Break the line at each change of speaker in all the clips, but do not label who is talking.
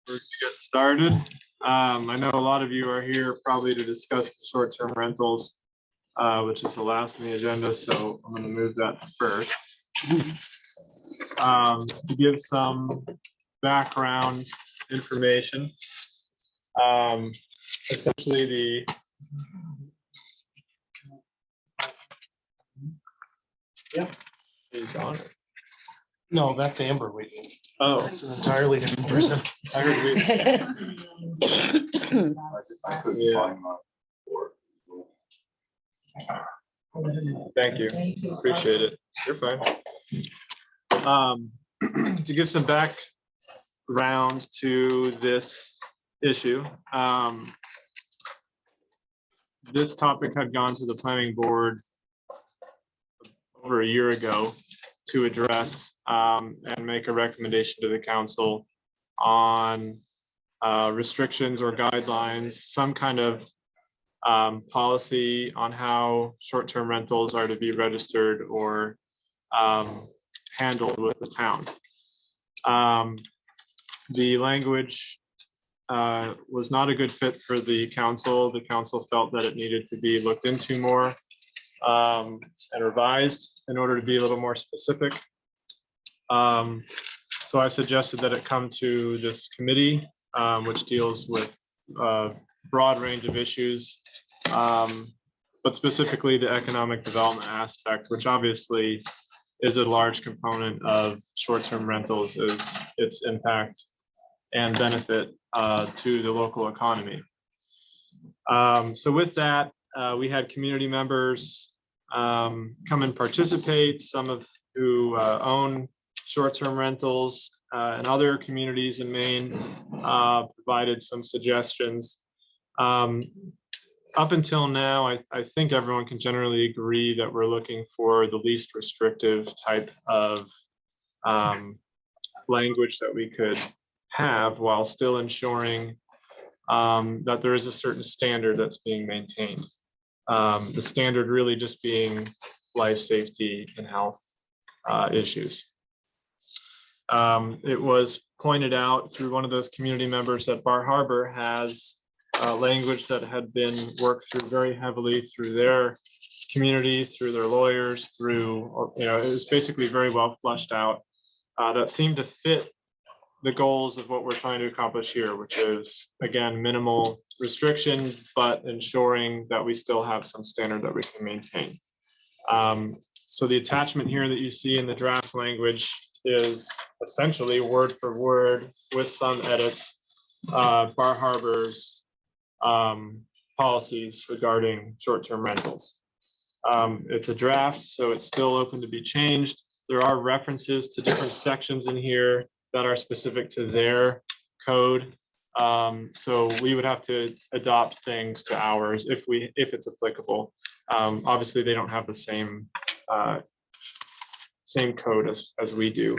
We're to get started. I know a lot of you are here probably to discuss the short-term rentals, which is the last on the agenda, so I'm going to move that first. To give some background information, essentially the is on it.
No, that's Amber waiting.
Oh,
It's an entirely different person.
I heard we. Yeah. Thank you. Appreciate it. You're fine. To give some background to this issue, this topic had gone to the planning board over a year ago to address and make a recommendation to the council on restrictions or guidelines, some kind of policy on how short-term rentals are to be registered or handled with the town. The language was not a good fit for the council. The council felt that it needed to be looked into more and revised in order to be a little more specific. So I suggested that it come to this committee, which deals with a broad range of issues, but specifically the economic development aspect, which obviously is a large component of short-term rentals, is its impact and benefit to the local economy. So with that, we had community members come and participate, some of who own short-term rentals and other communities in Maine provided some suggestions. Up until now, I think everyone can generally agree that we're looking for the least restrictive type of language that we could have while still ensuring that there is a certain standard that's being maintained. The standard really just being life safety and health issues. It was pointed out through one of those community members that Bar Harbor has language that had been worked through very heavily through their community, through their lawyers, through, it was basically very well fleshed out, that seemed to fit the goals of what we're trying to accomplish here, which is, again, minimal restriction, but ensuring that we still have some standard that we can maintain. So the attachment here that you see in the draft language is essentially word for word with some edits, Bar Harbor's policies regarding short-term rentals. It's a draft, so it's still open to be changed. There are references to different sections in here that are specific to their code. So we would have to adopt things to ours if it's applicable. Obviously, they don't have the same code as we do.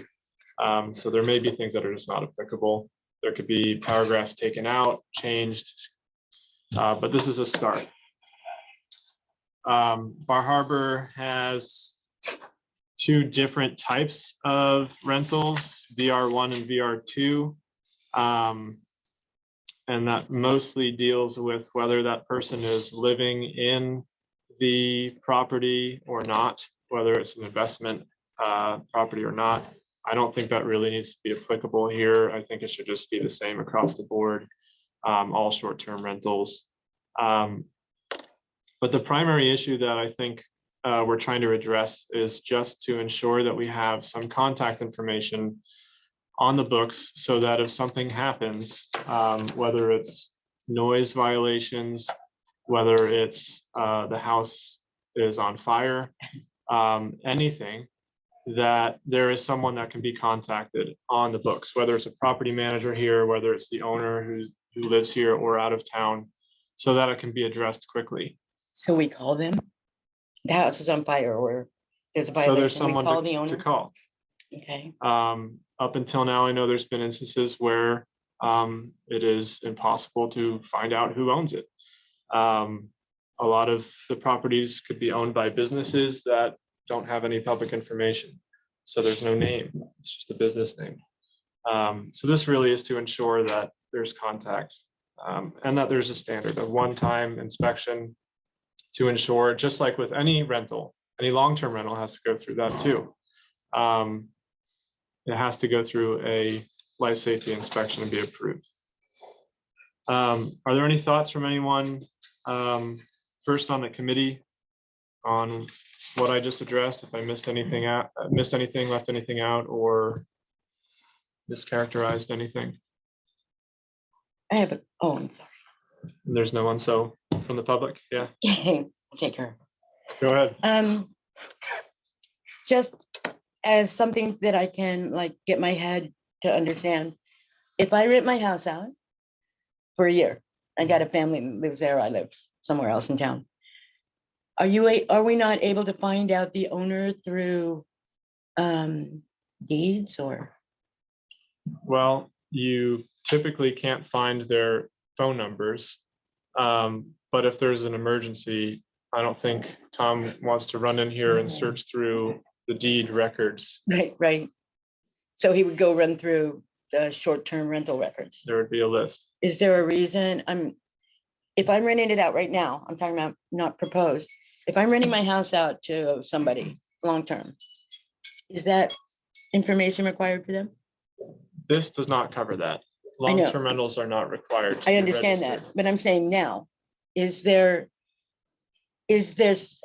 So there may be things that are just not applicable. There could be paragraphs taken out, changed, but this is a start. Bar Harbor has two different types of rentals, VR1 and VR2. And that mostly deals with whether that person is living in the property or not, whether it's an investment property or not. I don't think that really needs to be applicable here. I think it should just be the same across the board, all short-term rentals. But the primary issue that I think we're trying to address is just to ensure that we have some contact information on the books so that if something happens, whether it's noise violations, whether it's the house is on fire, anything, that there is someone that can be contacted on the books, whether it's a property manager here, whether it's the owner who lives here or out of town, so that it can be addressed quickly.
So we call them? The house is on fire or there's a violation.
So there's someone
we call the owner?
to call.
Okay.
Up until now, I know there's been instances where it is impossible to find out who owns it. A lot of the properties could be owned by businesses that don't have any public information. So there's no name, it's just a business name. So this really is to ensure that there's contact and that there's a standard of one-time inspection to ensure, just like with any rental, any long-term rental has to go through that too. It has to go through a life safety inspection and be approved. Are there any thoughts from anyone first on the committee on what I just addressed? If I missed anything out, left anything out, or mischaracterized anything?
I have a, oh, I'm
There's no one, so from the public, yeah,
sorry. I'll take her.
go ahead.
Just as something that I can like get my head to understand. If I rent my house out for a year, I got a family that lives there, I live somewhere else in town. Are we not able to find out the owner through deeds or?
Well, you typically can't find their phone numbers, but if there's an emergency, I don't think Tom wants to run in here and search through the deed records.
Right. So he would go run through the short-term rental records.
There would be a list.
Is there a reason if I'm renting it out right now, I'm talking about not proposed. If I'm renting my house out to somebody long-term, is that information required for them?
This does not cover that.
I know.
Long-term rentals are not required. to
I
be
understand that,
registered.
but I'm saying now, is this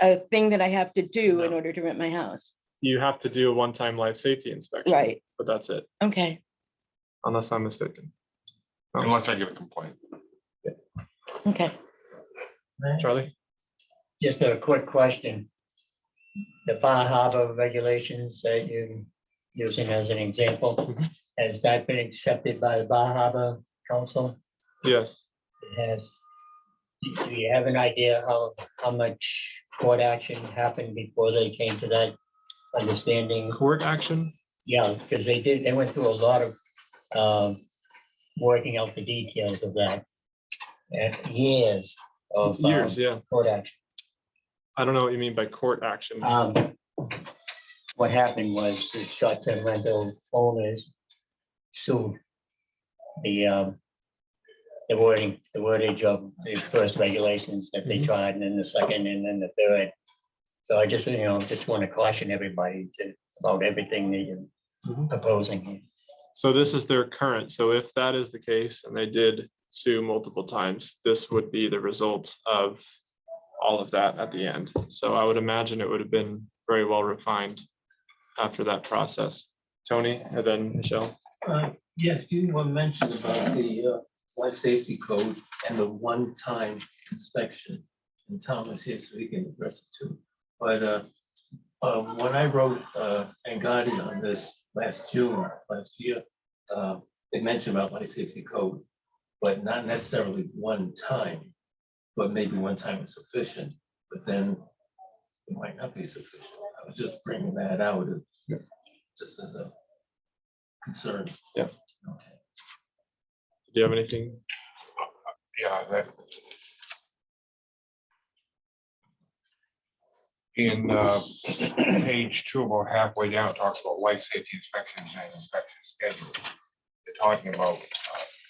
a thing that I have to do in
No.
order to rent my house?
You have to do a one-time life safety inspection.
Right.
But that's it,
Okay,
unless I'm mistaken.
Unless I get a complaint.
okay.
Charlie?
Just a quick question. The Bar Harbor regulations that you're using as an example,
Mhm.
has that been accepted by the Bar Harbor Council?
Yes.
It has. Do you have an idea how much court action happened before they came to that understanding?
Court action?
Yeah, because they went through a lot of working out the details of that. And years of
Years, yeah.
court action.
I don't know what you mean by court action.
What happened was the short-term rental owners sued the wordage of the first regulations that they
Mhm.
tried, and then the second, and then the third. So I just, just want to caution everybody about everything that you're
Mhm.
proposing here.
So this is their current. So if that is the case, and they did sue multiple times, this would be the result of all of that at the end. So I would imagine it would have been very well refined after that process. Tony, and then Michelle.
Yes, you mentioned about the life safety code and the one-time inspection. And Tom is here, so he can address it too. But when I wrote Angadi on this last year, they mentioned about life safety code, but not necessarily one time, but maybe one time is sufficient, but then it might not be sufficient. I was just bringing that out just as a concern.
Yeah.
Okay.
Do you have anything?
Yeah, that. In page 2, about halfway down, it talks about life safety inspections and inspection schedules. They're talking about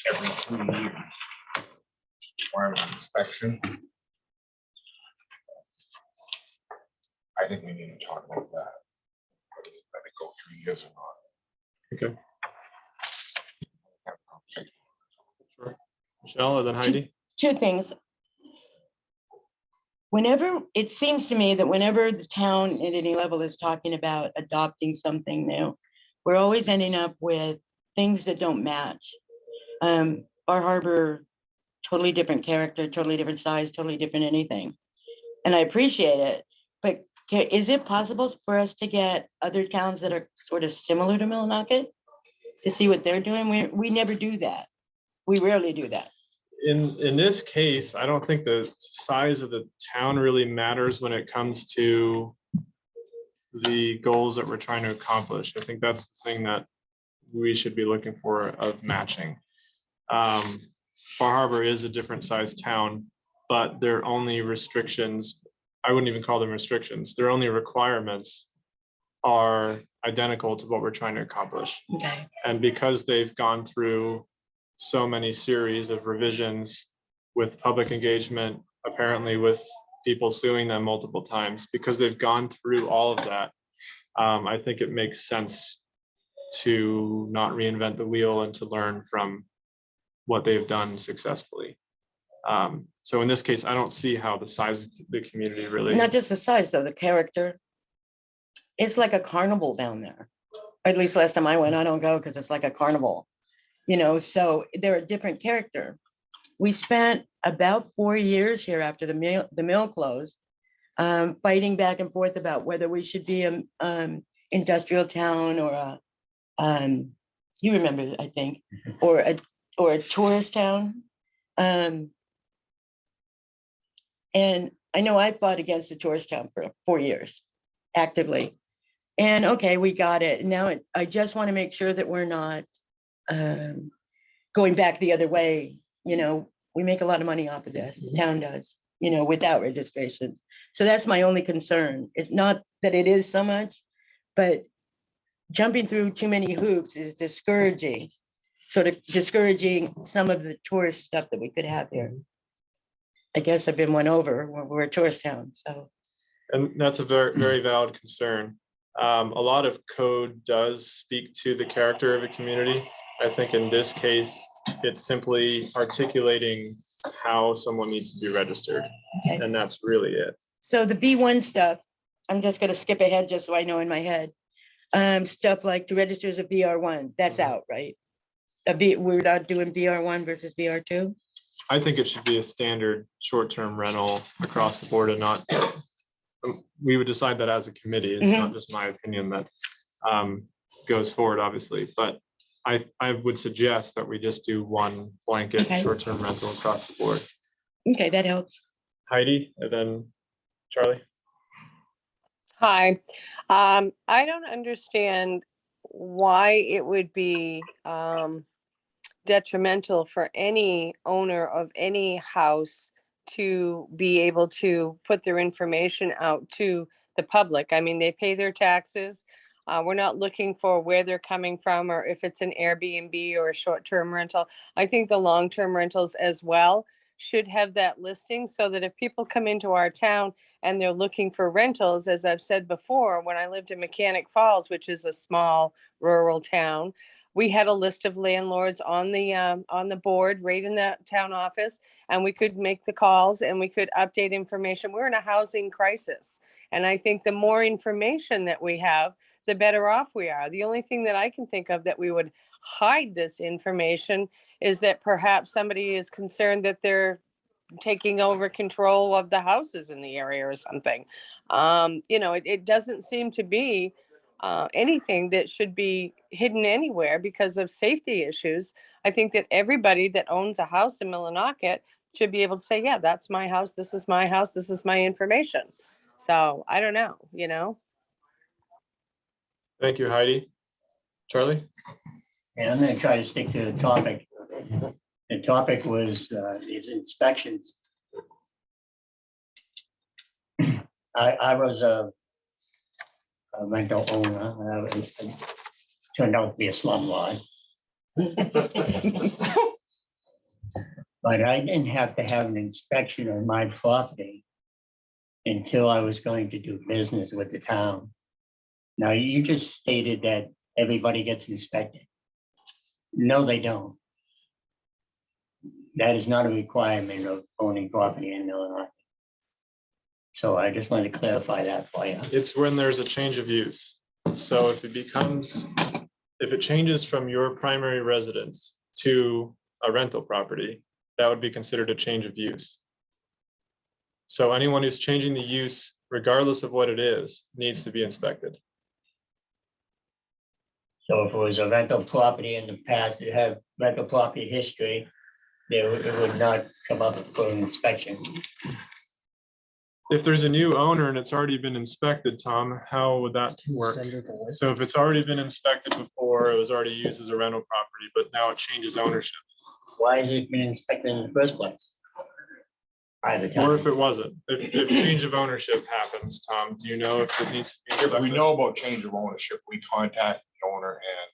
every 3 years requirement of inspection. I think we need to talk about that. Whether it go 3 years or not.
Okay.
Have a conversation.
Sure. Michelle, and then Heidi.
Two things. Whenever, it seems to me that whenever the town at any level is talking about adopting something new, we're always ending up with things that don't match. Bar Harbor, totally different character, totally different size, totally different anything. And I appreciate it, but is it possible for us to get other towns that are sort of similar to Millinocket to see what they're doing? We never do that. We rarely do that.
In this case, I don't think the size of the town really matters when it comes to the goals that we're trying to accomplish. I think that's the thing that we should be looking for of matching. Bar Harbor is a different size town, but their only restrictions, I wouldn't even call them restrictions, their only requirements are identical to what we're trying to accomplish.
Okay.
And because they've gone through so many series of revisions with public engagement, apparently with people suing them multiple times, because they've gone through all of that, I think it makes sense to not reinvent the wheel and to learn from what they've done successfully. So in this case, I don't see how the size of the community really.
Not just the size, though, the character. It's like a carnival down there. At least last time I went, I don't go because it's like a carnival, you know, so they're a different character. We spent about 4 years here after the mill closed, fighting back and forth about whether we should be an industrial town or you remember, I think, or a tourist town. And I know I fought against the tourist town for 4 years actively. And okay, we got it. Now I just want to make sure that we're not going back the other way. You know, we make a lot of money off of this, the town does, you know, without registrations. So that's my only concern. It's not that it is so much, but jumping through too many hoops is discouraging, sort of discouraging some of the tourist stuff that we could have here. I guess I've been won over. We're a tourist town, so.
And that's a very, very valid concern. A lot of code does speak to the character of a community. I think in this case, it's simply articulating how someone needs to be registered.
Okay.
And that's really it.
So the B1 stuff, I'm just gonna skip ahead just so I know in my head. Stuff like to register as a BR1, that's out, right? We're not doing BR1 versus BR2?
I think it should be a standard short-term rental across the board and not, we would decide that as a committee. It's not just my opinion that goes forward, obviously, but I would suggest that we just do one blanket
Okay.
short-term rental across the board.
Okay, that helps.
Heidi, and then Charlie.
Hi, I don't understand why it would be detrimental for any owner of any house to be able to put their information out to the public. I mean, they pay their taxes. We're not looking for where they're coming from or if it's an Airbnb or a short-term rental. I think the long-term rentals as well should have that listing so that if people come into our town and they're looking for rentals, as I've said before, when I lived in Mechanic Falls, which is a small rural town, we had a list of landlords on the board right in the town office, and we could make the calls and we could update information. We're in a housing crisis. And I think the more information that we have, the better off we are. The only thing that I can think of that we would hide this information is that perhaps somebody is concerned that they're taking over control of the houses in the area or something. You know, it doesn't seem to be anything that should be hidden anywhere because of safety issues. I think that everybody that owns a house in Millinocket should be able to say, yeah, that's my house. This is my house. This is my information. So I don't know, you know.
Thank you, Heidi. Charlie?
And I'm gonna try to stick to the topic. The topic was these inspections. I was a rental owner. It turned out to be a slumlord. But I didn't have to have an inspection on my property until I was going to do business with the town. Now, you just stated that everybody gets inspected. No, they don't. That is not a requirement of owning property in Illinois. So I just wanted to clarify that for you.
It's when there's a change of use. So if it changes from your primary residence to a rental property, that would be considered a change of use. So anyone who's changing the use, regardless of what it is, needs to be inspected.
So if it was a rental property in the past, it had rental property history, it would not come up for an inspection.
If there's a new owner and it's already been inspected, Tom, how would that work? So if it's already been inspected before, it was already used as a rental property, but now it changes ownership.
Why has it been inspected in the first place? by the
Or
time.
if it wasn't, if change of ownership happens, Tom, do you know if it needs to be
If we
inspected?
know about change of ownership, we contact the owner and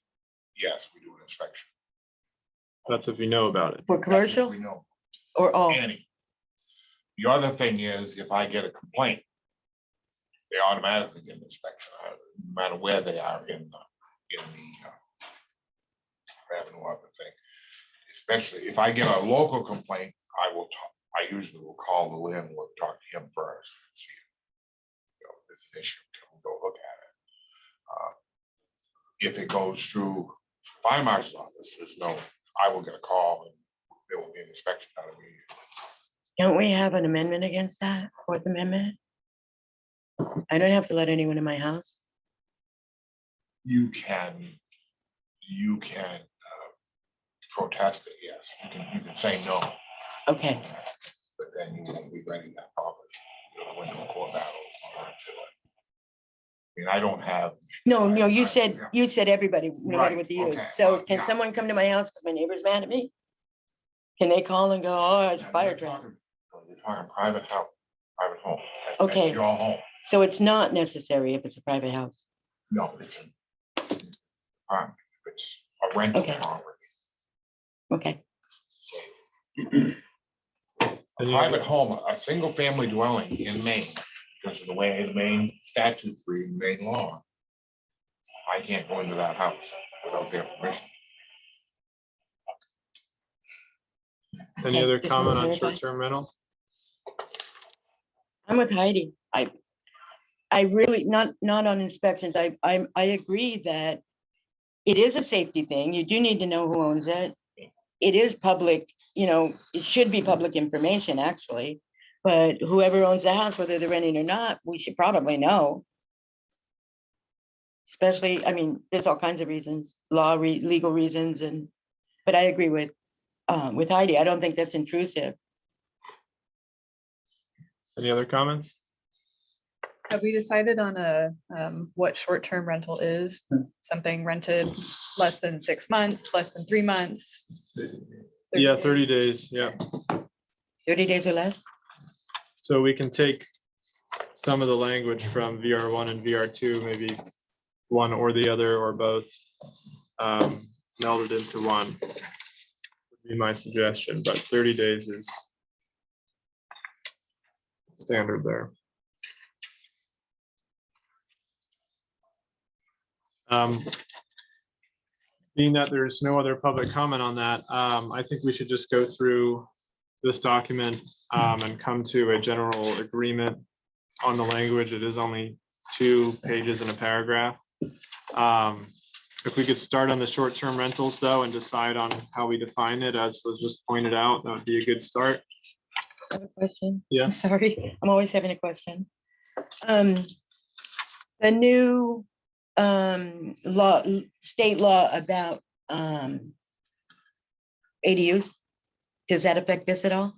yes, we do an inspection.
That's if you know about it.
For
That's if
commercial
We know
or all?
any. The other thing is, if I get a complaint, they automatically get an inspection, no matter where they are in the revenue of the thing. Especially if I get a local complaint, I usually will call the landlord, talk to him first, and see if there's an issue, can we go look at it? If it goes through fire marshal's office, there's no, I will get a call and there will be an inspection done immediately.
Don't we have an amendment against that, Fourth Amendment? I don't have to let anyone in my house.
You can protest it, yes. You can say no,
Okay,
but then you won't be ready that property. You'll win a court battle. I mean, I don't have.
no, you
I-
said,
yeah.
you said everybody, no matter what
Right,
the use.
okay,
So
well,
can
yeah,
someone come to
it's-
my house because my neighbor's mad at me? Can they call and go, oh, it's a
Now,
fire
you're
truck?
talking private house, private home.
Okay.
That's your home.
So it's not necessary if it's a private house.
No, it's it's a rental
Okay.
property.
Okay,
A private home, a single family dwelling in Maine, because of the way the Maine statutes read, Maine law. I can't go into that house without their permission.
Any
Okay,
other
just wanna
comment on
clarify.
short-term rental?
I'm with Heidi. I really, not on inspections. I agree that it is a safety thing. You do need to know who owns it. It is public, it should be public information, actually. But whoever owns the house, whether they're renting or not, we should probably know. Especially, I mean, there's all kinds of reasons, legal reasons, but I agree with Heidi. I don't think that's intrusive.
Any other comments?
Have we decided on what short-term rental is? Something rented less than 6 months, less than 3 months?
Yeah, 30 days, yeah.
30 days or less?
So we can take some of the language from VR1 and VR2, maybe one or the other or both, melded into one. Would be my suggestion, but 30 days is standard there. Being that there's no other public comment on that, I think we should just go through this document and come to a general agreement on the language. It is only 2 pages in a paragraph. If we could start on the short-term rentals though and decide on how we define it, as was just pointed out, that would be a good start.
I have a question.
Yeah.
Sorry, I'm always having a question. The new state law about ADUs, does that affect this at all?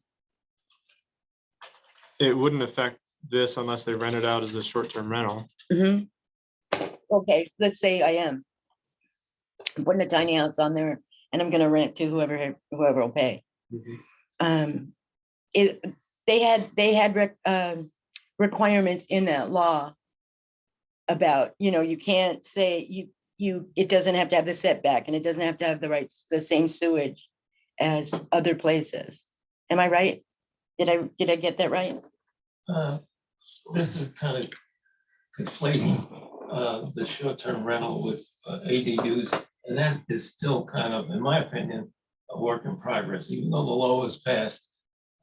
It wouldn't affect this unless they rent it out as a short-term rental.
Mhm. Okay, let's say I am. I'm putting a tiny house on there and I'm gonna rent to whoever will pay. They had requirements in that law about, you can't say it doesn't have to have the setback and it doesn't have to have the same sewage as other places. Am I right? Did I get that right?
This is kind of conflating the short-term rental with ADUs. And that is still kind of, in my opinion, a work in progress. Even though the law was passed,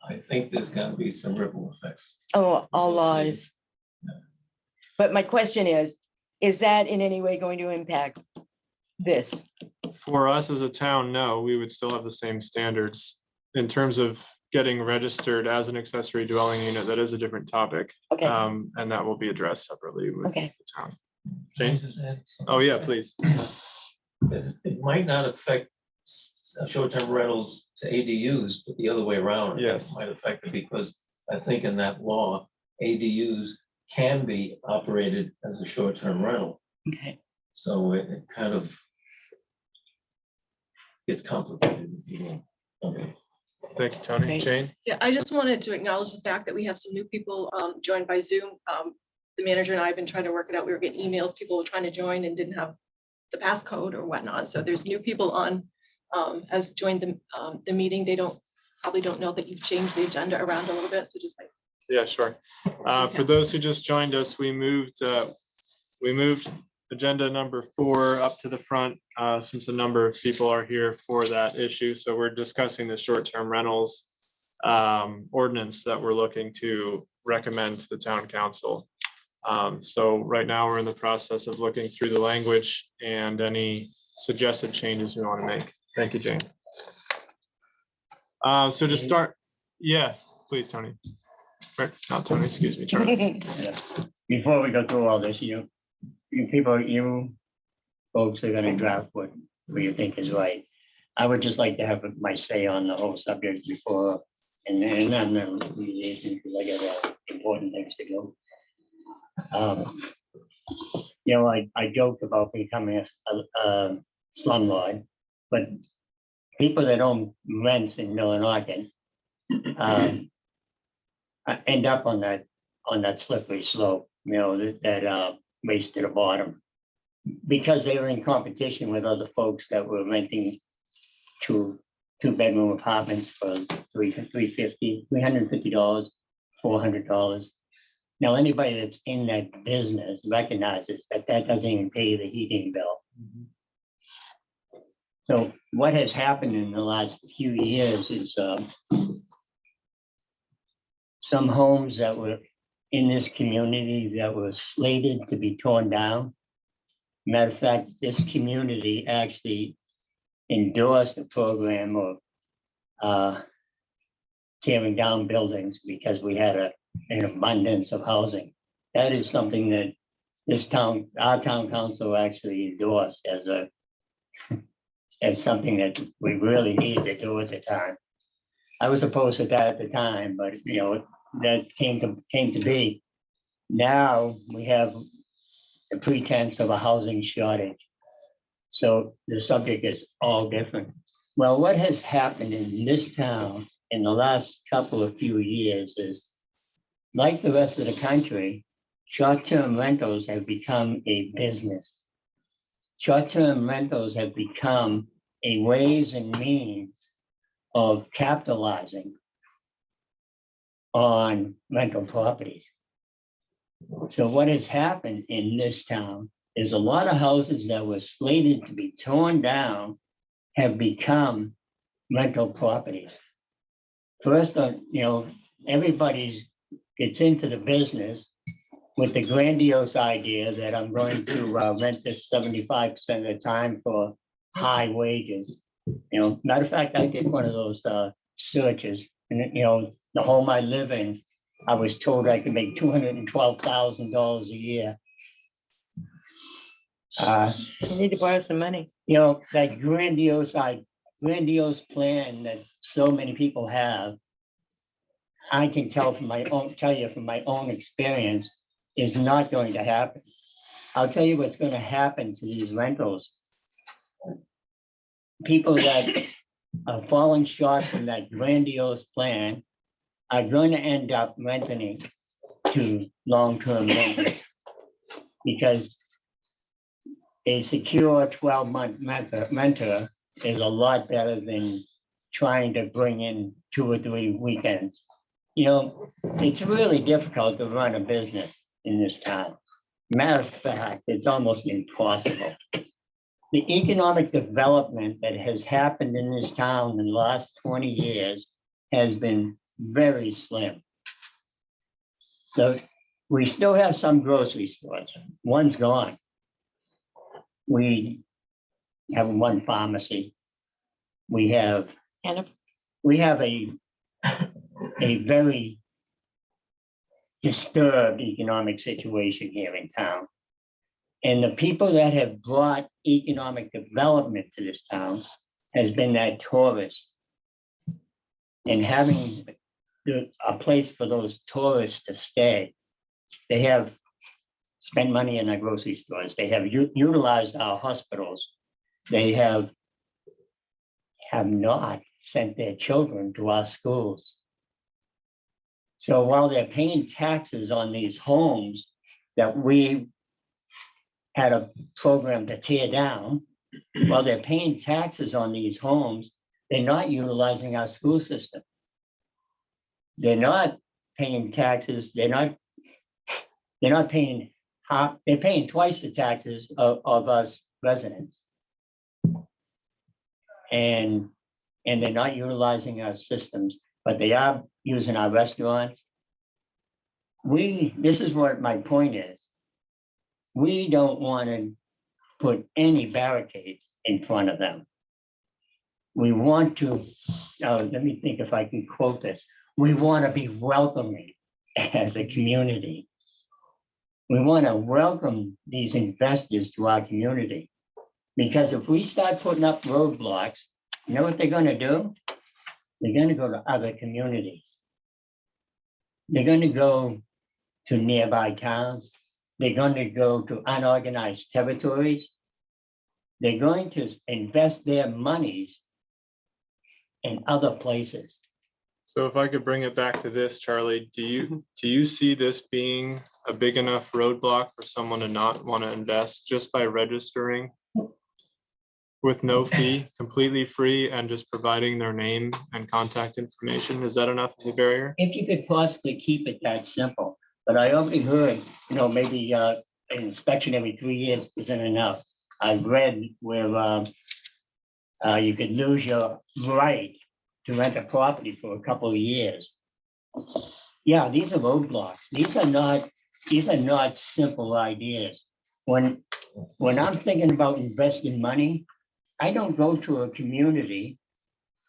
I think there's gonna be some ripple effects.
Oh, all
We'll see.
laws. But my question is that in any way going to impact this?
For us as a town, no, we would still have the same standards. In terms of getting registered as an accessory dwelling unit, that is a different topic.
Okay,
And that will be addressed separately with the
Okay.
town.
Can I
Jane?
just add something?
Oh, yeah, please.
It might not affect short-term rentals to ADUs, but the other way around.
Yes.
It might affect it because I think in that law, ADUs can be operated as a short-term rental.
okay.
So it kind of gets complicated, if you will. Okay.
Thank you, Tony.
Great.
Jane?
Yeah, I just wanted to acknowledge the fact that we have some new people joined by Zoom. The manager and I have been trying to work it out. We were getting emails, people were trying to join and didn't have the passcode or whatnot. So there's new people on, has joined the meeting. They probably don't know that you've changed the agenda around a little bit. So just like,
Yeah, sure. For those who just joined us, we moved agenda number 4 up to the front since a number of people are here for that issue. So we're discussing the short-term rentals ordinance that we're looking to recommend to the town council. So right now we're in the process of looking through the language and any suggested changes we want to make. Thank you, Jane. So to start, yes, please, Tony. Right, not Tony, excuse me, Charlie.
Yeah. Before we go through all this, you folks are gonna draft what you think is right. I would just like to have my say on the whole subject before, and then the liaison, because I got important things to do. I joked about becoming a slumlord, but people that own rents in Millinocket end up on that slippery slope, that race to the bottom, because they were in competition with other folks that were renting two-bedroom apartments for $350, $400. Now, anybody that's in that business recognizes that doesn't even pay the heating bill. So what has happened in the last few years is some homes that were in this community that were slated to be torn down. Matter of fact, this community actually endorsed a program of tearing down buildings because we had an abundance of housing. That is something that our town council actually endorsed as something that we really needed to do at the time. I was opposed to that at the time, but that came to be. Now we have the pretense of a housing shortage. So the subject is all different. Well, what has happened in this town in the last few years is, like the rest of the country, short-term rentals have become a business. Short-term rentals have become a ways and means of capitalizing on rental properties. So what has happened in this town is a lot of houses that were slated to be torn down have become rental properties. First, everybody gets into the business with the grandiose idea that I'm going to rent this 75% of the time for high wages. Matter of fact, I did one of those searches, and the home I live in, I was told I could make $212,000 a year.
I need to borrow some money.
That grandiose plan that so many people have, I can tell you from my own experience, is not going to happen. I'll tell you what's going to happen to these rentals. People that are falling short from that grandiose plan are going to end up renting to long-term renters, because a secure 12-month renter is a lot better than trying to bring in 2 or 3 weekends. It's really difficult to run a business in this town. Matter of fact, it's almost impossible. The economic development that has happened in this town in the last 20 years has been very slim. So we still have some grocery stores. One's gone. We have one pharmacy. We have a very disturbed economic situation here in town. And the people that have brought economic development to this town has been that tourists. And having a place for those tourists to stay. They have spent money in our grocery stores. They have utilized our hospitals. They have have not sent their children to our schools. So while they're paying taxes on these homes that we had a program to tear down, while they're paying taxes on these homes, they're not utilizing our school system. They're not paying taxes, they're not paying half, they're paying twice the taxes of us residents. And they're not utilizing our systems, but they are using our restaurants. This is what my point is. We don't want to put any barricades in front of them. We want to, let me think if I can quote this. We want to be welcoming as a community. We want to welcome these investors to our community. Because if we start putting up roadblocks, you know what they're going to do? They're going to go to other communities. They're going to go to nearby towns. They're going to go to unorganized territories. They're going to invest their monies in other places.
So if I could bring it back to this, Charlie, do you see this being a big enough roadblock for someone to not want to invest just by registering with no fee, completely free, and just providing their name and contact information? Is that enough of a barrier?
If you could possibly keep it that simple, but I already heard, maybe an inspection every 3 years isn't enough. I've read where you could lose your right to rent a property for a couple of years. Yeah, these are roadblocks. These are not simple ideas. When I'm thinking about investing money, I don't go to a community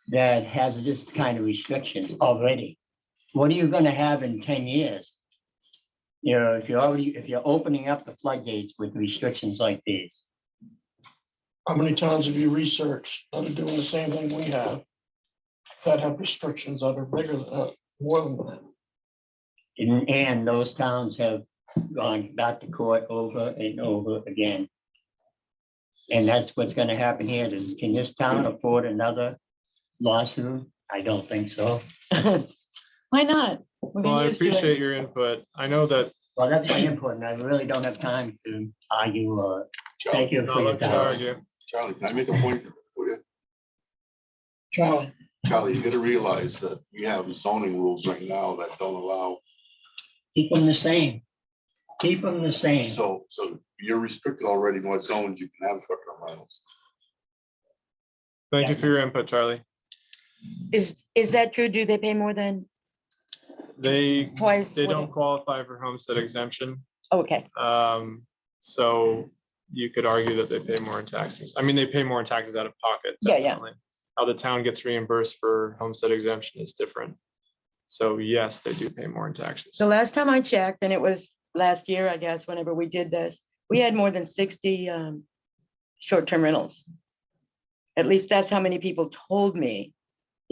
that has this kind of restrictions already. What are you going to have in 10 years? If you're opening up the floodgates with restrictions like these.
How many towns have you researched that are doing the same thing we have? That have restrictions that are bigger than, more than that?
And those towns have gone back to court over and over again. And that's what's going to happen here. Can this town afford another lawsuit? I don't think so.
Why not? We're
Well, I
getting used to it.
appreciate your input. I know that.
Well, that's my input, and I really don't have time to argue. Thank you
Not
for your
like to
time.
argue.
Charlie, can I make a point for you?
Charlie,
Charlie, you gotta realize that we have zoning rules right now that don't allow,
Keep them the same. Keep them the same.
so you're restricted already in what zones you can have short-term rentals.
Thank you for your input, Charlie.
Is that true? Do they pay more than
They
twice?
don't qualify for homestead exemption.
Oh, okay.
So you could argue that they pay more in taxes. I mean, they pay more in taxes out of pocket.
Yeah, yeah.
Definitely. How the town gets reimbursed for homestead exemption is different. So yes, they do pay more in taxes.
The last time I checked, and it was last year, I guess, whenever we did this, we had more than 60 short-term rentals. At least that's how many people told me.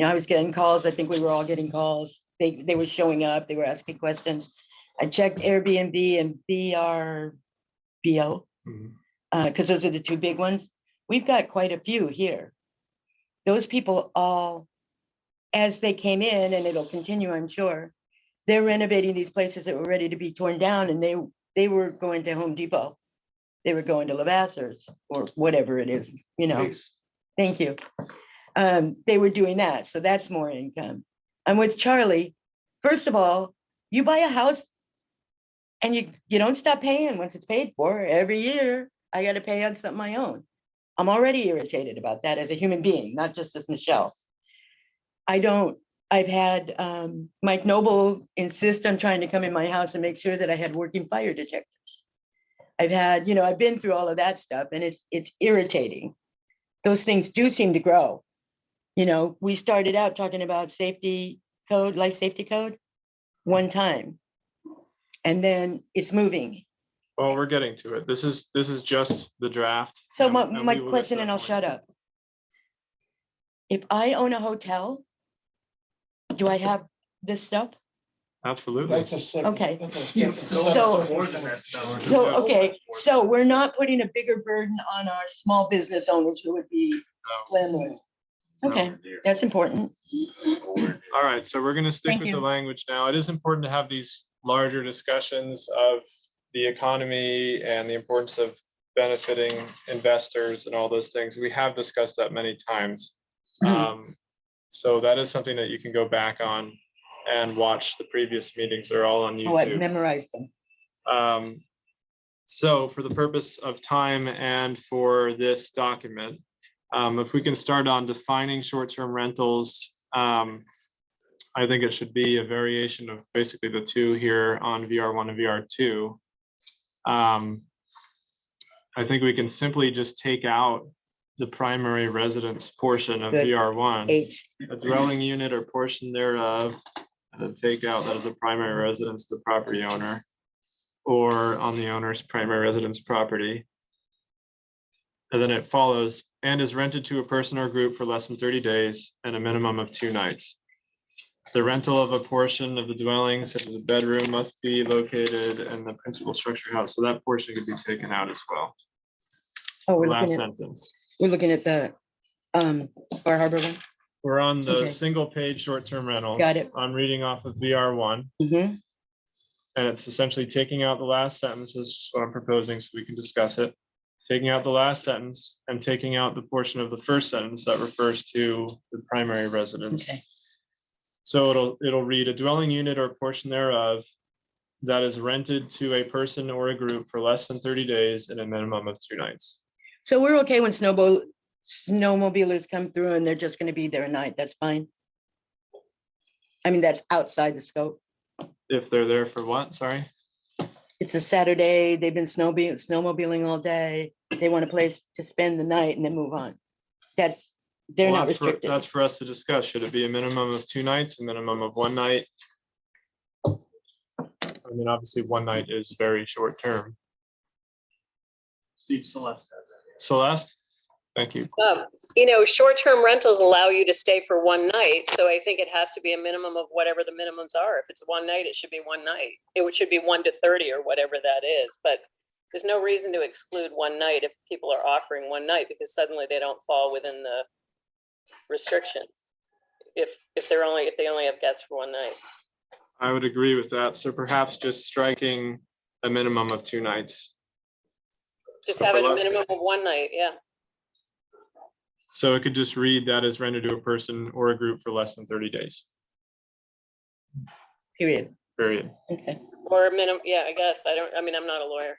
I was getting calls. I think we were all getting calls. They were showing up. They were asking questions. I checked Airbnb and VRBO because those are the two big ones. We've got quite a few here. Those people all, as they came in, and it'll continue, I'm sure, they're renovating these places that were ready to be torn down, and they were going to Home Depot. They were going to Levasseurs or whatever it is,
Nice.
Thank you. They were doing that, so that's more income. I'm with Charlie. First of all, you buy a house and you don't stop paying once it's paid for. Every year, I got to pay on something I own. I'm already irritated about that as a human being, not just as Michelle. I've had Mike Noble insist on trying to come in my house and make sure that I had working fire detectors. I've had, I've been through all of that stuff, and it's irritating. Those things do seem to grow. We started out talking about safety code, life safety code, one time, and then it's moving.
Well, we're getting to it. This is just the draft.
So
and
my
we will get
question,
to
and
that
I'll
point.
shut up. If I own a hotel, do I have this stuff?
Absolutely.
that's a separate.
Okay.
That's a
So-
separate-
So, okay, so we're not putting a bigger burden on our small business owners who would be landlords. Okay, that's important.
All right, so we're gonna stick
Thank
with the
you.
language now. It is important to have these larger discussions of the economy and the importance of benefiting investors and all those things. We have discussed that many times. So that is something that you can go back on and watch the previous meetings. They're all on
Oh, I
YouTube.
memorized them.
So for the purpose of time and for this document, if we can start on defining short-term rentals, I think it should be a variation of basically the two here on VR1 and VR2. I think we can simply just take out the primary residence portion of
Good.
VR1,
H.
a dwelling unit or portion thereof, and then take out that as a primary residence, the property owner, or on the owner's primary residence property. And then it follows, and is rented to a person or group for less than 30 days and a minimum of 2 nights. The rental of a portion of the dwelling, such as a bedroom, must be located in the principal structure house. So that portion could be taken out as well.
Oh,
Last sentence.
we're looking at the Bar Harbor one.
We're on the
Okay.
single page short-term rentals.
Got it.
I'm reading off of VR1,
Mhm.
and it's essentially taking out the last sentence is just what I'm proposing so we can discuss it. Taking out the last sentence and taking out the portion of the first sentence that refers to the primary residence.
Okay.
So it'll read a dwelling unit or portion thereof that is rented to a person or a group for less than 30 days and a minimum of 2 nights.
So we're okay when snowmobilers come through and they're just gonna be there a night, that's fine. I mean, that's outside the scope.
If they're there for what, sorry?
It's a Saturday, they've been snowmobiling all day, they want a place to spend the night and then move on. They're
Well,
not
that's
restricted.
That's for us to discuss. Should it be a minimum of 2 nights, a minimum of 1 night? I mean, obviously, 1 night is very short term.
Steve Celeste has it.
Celeste, thank you.
Short-term rentals allow you to stay for 1 night, so I think it has to be a minimum of whatever the minimums are. If it's 1 night, it should be 1 night. It should be 1 to 30 or whatever that is, but there's no reason to exclude 1 night if people are offering 1 night, because suddenly they don't fall within the restrictions. If they only have guests for 1 night.
I would agree with that. So perhaps just striking a minimum of 2 nights.
Just
So
have
for
it a
less-
minimum of 1 night, yeah.
So it could just read that is rented to a person or a group for less than 30 days,
Period.
period.
Okay.
Or a minimum, yeah, I guess. I'm not a lawyer.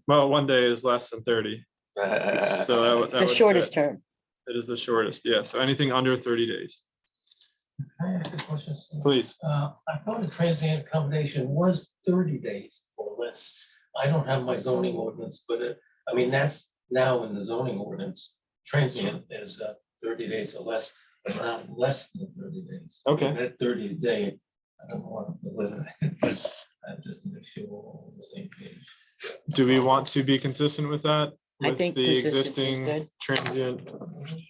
Well, 1 day is less than 30. So that
The
would
shortest
fit.
term.
It is the shortest, yeah. So anything under 30 days,
Can I ask a question, Steve?
please.
I thought the transient accommodation was 30 days or less. I don't have my zoning ordinance, but that's now in the zoning ordinance. Transient is 30 days or less, but not less than 30 days.
Okay.
That 30 day, I don't want to live in it, but I just make sure we're all on the same page.
Do we want to be consistent with that?
I
With
think
the
consistency is
existing
good.
transient,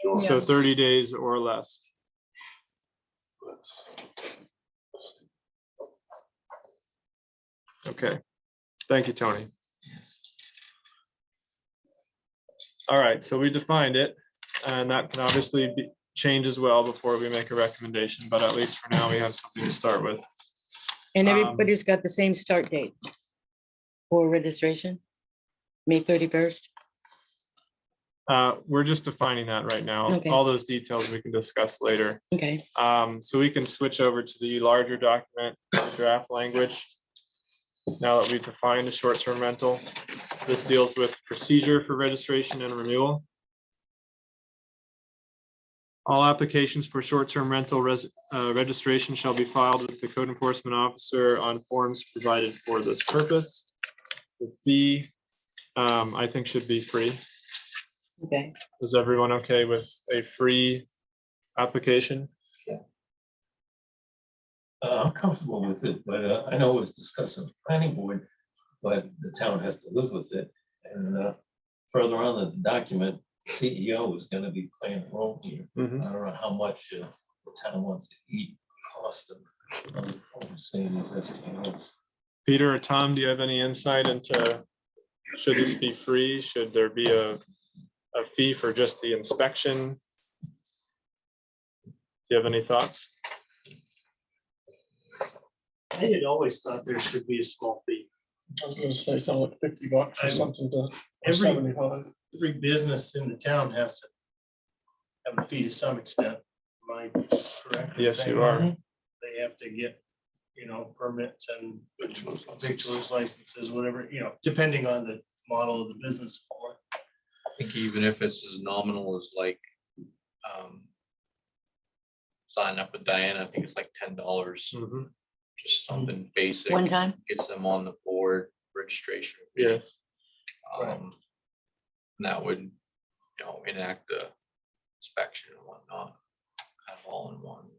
Sure.
so 30 days or less. Okay, thank you, Tony. All right, so we defined it, and that can obviously be change as well before we make a recommendation, but at least for now, we have something to start with.
And everybody's got the same start date for registration, May 31st.
We're just defining that right now.
Okay.
All those details we can discuss later.
Okay.
So we can switch over to the larger document, draft language. Now that we've defined the short-term rental, this deals with procedure for registration and renewal. All applications for short-term rental registration shall be filed with the code enforcement officer on forms provided for this purpose. The fee, I think, should be free.
Okay.
Is everyone okay with a free application?
I'm comfortable with it, but I know it was discussed on the planning board, but the town has to live with it. And further on in the document, CEO is going to be playing a role here.
Mhm.
I don't know how much the town wants to eat, cost of overseeing these STOs.
Peter or Tom, do you have any insight into, should this be free? Should there be a fee for just the inspection? you have any thoughts?
I had always thought there should be a small fee.
I was gonna say something like $50 or
I-
something to, or
Every,
75.
every business in the town has to have a fee to some extent. Am I correct? in
Yes,
saying
you are.
that? They have to get, permits and victuals licenses, whatever, depending on the model of the business.
I think even if it's as nominal as like, sign up with Diana, I think it's like $10,
Mhm.
just something basic.
One time?
Gets them on the board registration.
Yes.
And that would, enact the inspection and whatnot, kind of all in one.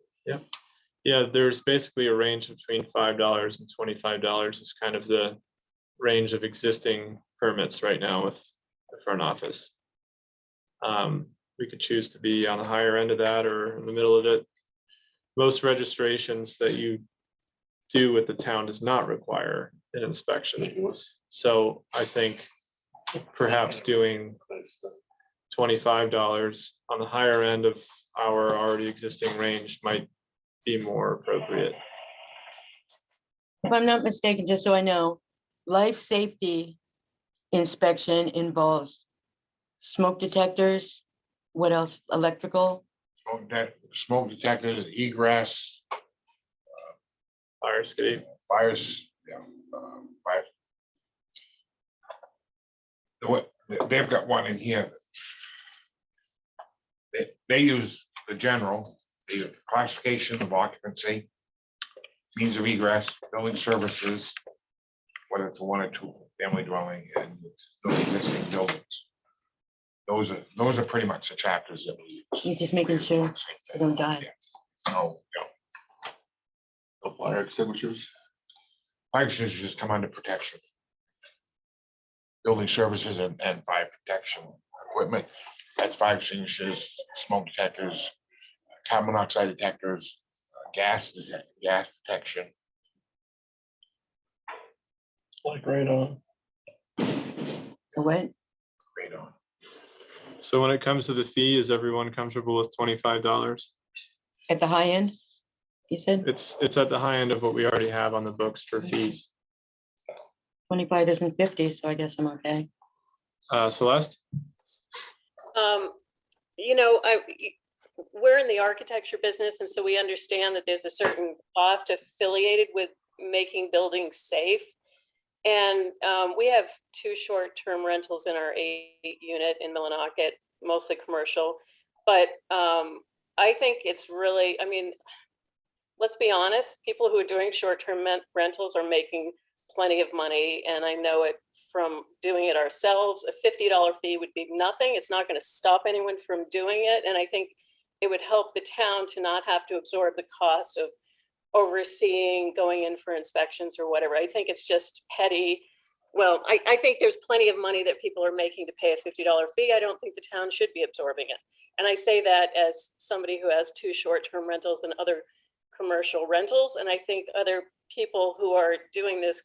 Yeah, there's basically a range between $5 and $25 is kind of the range of existing permits right now with the front office. We could choose to be on the higher end of that or in the middle of it. Most registrations that you do with the town does not require an inspection. So I think perhaps doing $25 on the higher end of our already existing range might be more appropriate.
If I'm not mistaken, just so I know, life safety inspection involves smoke detectors. What else? Electrical?
Smoke detectors, egress,
Fire escape.
fires, fire. They've got one in here. They use the general, the classification of occupancy, means of egress, building services, whether it's a one or two family dwelling and no existing buildings. Those are pretty much the chapters that we use.
You're just making sure they don't die.
Yeah. So,
The fire extinguishers.
fire extinguishers come under protection. Building services and fire protection equipment, that's fire extinguishers, smoke detectors, carbon monoxide detectors, gas detection.
Like radon.
What?
Radon.
So when it comes to the fee, is everyone comfortable with $25?
At the high end? You said
It's at the high end of what we already have on the books for fees.
25 isn't 50, so I guess I'm okay.
Celeste?
We're in the architecture business, and so we understand that there's a certain cost affiliated with making buildings safe. And we have 2 short-term rentals in our 8-unit in Millinocket, mostly commercial. But I think it's really, let's be honest, people who are doing short-term rentals are making plenty of money. And I know it from doing it ourselves. A $50 fee would be nothing. It's not going to stop anyone from doing it. And I think it would help the town to not have to absorb the cost of overseeing, going in for inspections or whatever. I think it's just petty. Well, I think there's plenty of money that people are making to pay a $50 fee. I don't think the town should be absorbing it. And I say that as somebody who has 2 short-term rentals and other commercial rentals. And I think other people who are doing this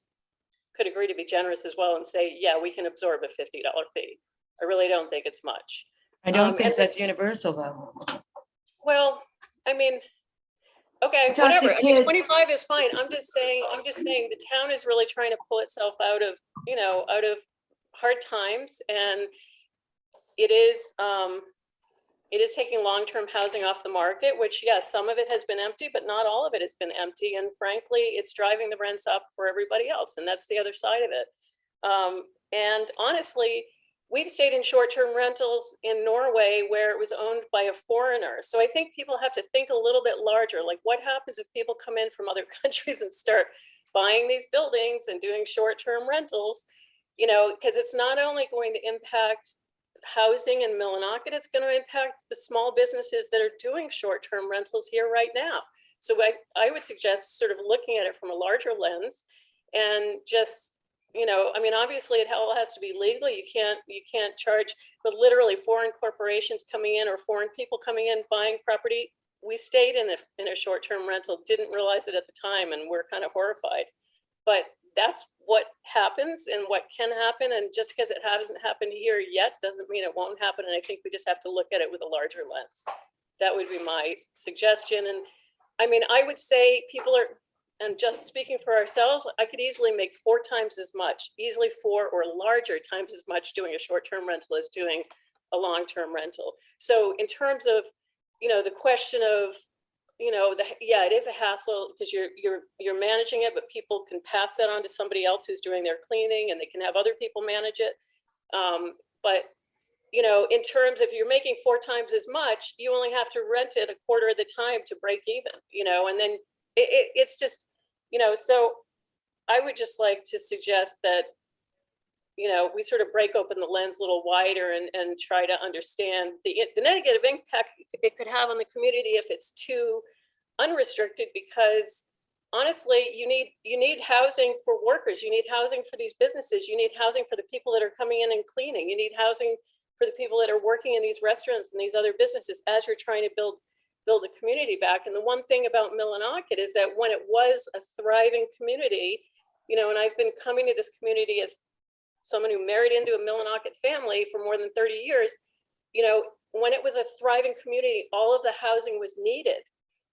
could agree to be generous as well and say, yeah, we can absorb a $50 fee. I really don't think it's much.
I don't think
and-
that's universal though.
Well, okay,
Talk to
whatever.
kids.
25 is fine. I'm just saying the town is really trying to pull itself out of hard times. And it is taking long-term housing off the market, which yes, some of it has been empty, but not all of it has been empty. And frankly, it's driving the rents up for everybody else. And that's the other side of it. And honestly, we've stayed in short-term rentals in Norway where it was owned by a foreigner. So I think people have to think a little bit larger. Like, what happens if people come in from other countries and start buying these buildings and doing short-term rentals? Because it's not only going to impact housing in Millinocket, it's going to impact the small businesses that are doing short-term rentals here right now. So I would suggest sort of looking at it from a larger lens and just, obviously it all has to be legal. You can't charge, but literally foreign corporations coming in or foreign people coming in buying property. We stayed in a short-term rental, didn't realize it at the time, and we're kind of horrified. But that's what happens and what can happen. And just because it hasn't happened here yet doesn't mean it won't happen. And I think we just have to look at it with a larger lens. That would be my suggestion. And I mean, I would say people are, and just speaking for ourselves, I could easily make 4 times as much, easily 4 or larger times as much doing a short-term rental as doing a long-term rental. So in terms of, you know, the question of, you know, yeah, it is a hassle because you're managing it, but people can pass that on to somebody else who's doing their cleaning, and they can have other people manage it. But you know, in terms of you're making 4 times as much, you only have to rent it a quarter of the time to break even, you know, and then it's just, you know, so I would just like to suggest that, you know, we sort of break open the lens a little wider and try to understand the negative impact it could have on the community if it's too unrestricted, because honestly, you need housing for workers, you need housing for these businesses, you need housing for the people that are coming in and cleaning, you need housing for the people that are working in these restaurants and these other businesses as you're trying to build the community back. And the one thing about Millinocket is that when it was a thriving community, you know, and I've been coming to this community as someone who married into a Millinocket family for more than 30 years, you know, when it was a thriving community, all of the housing was needed.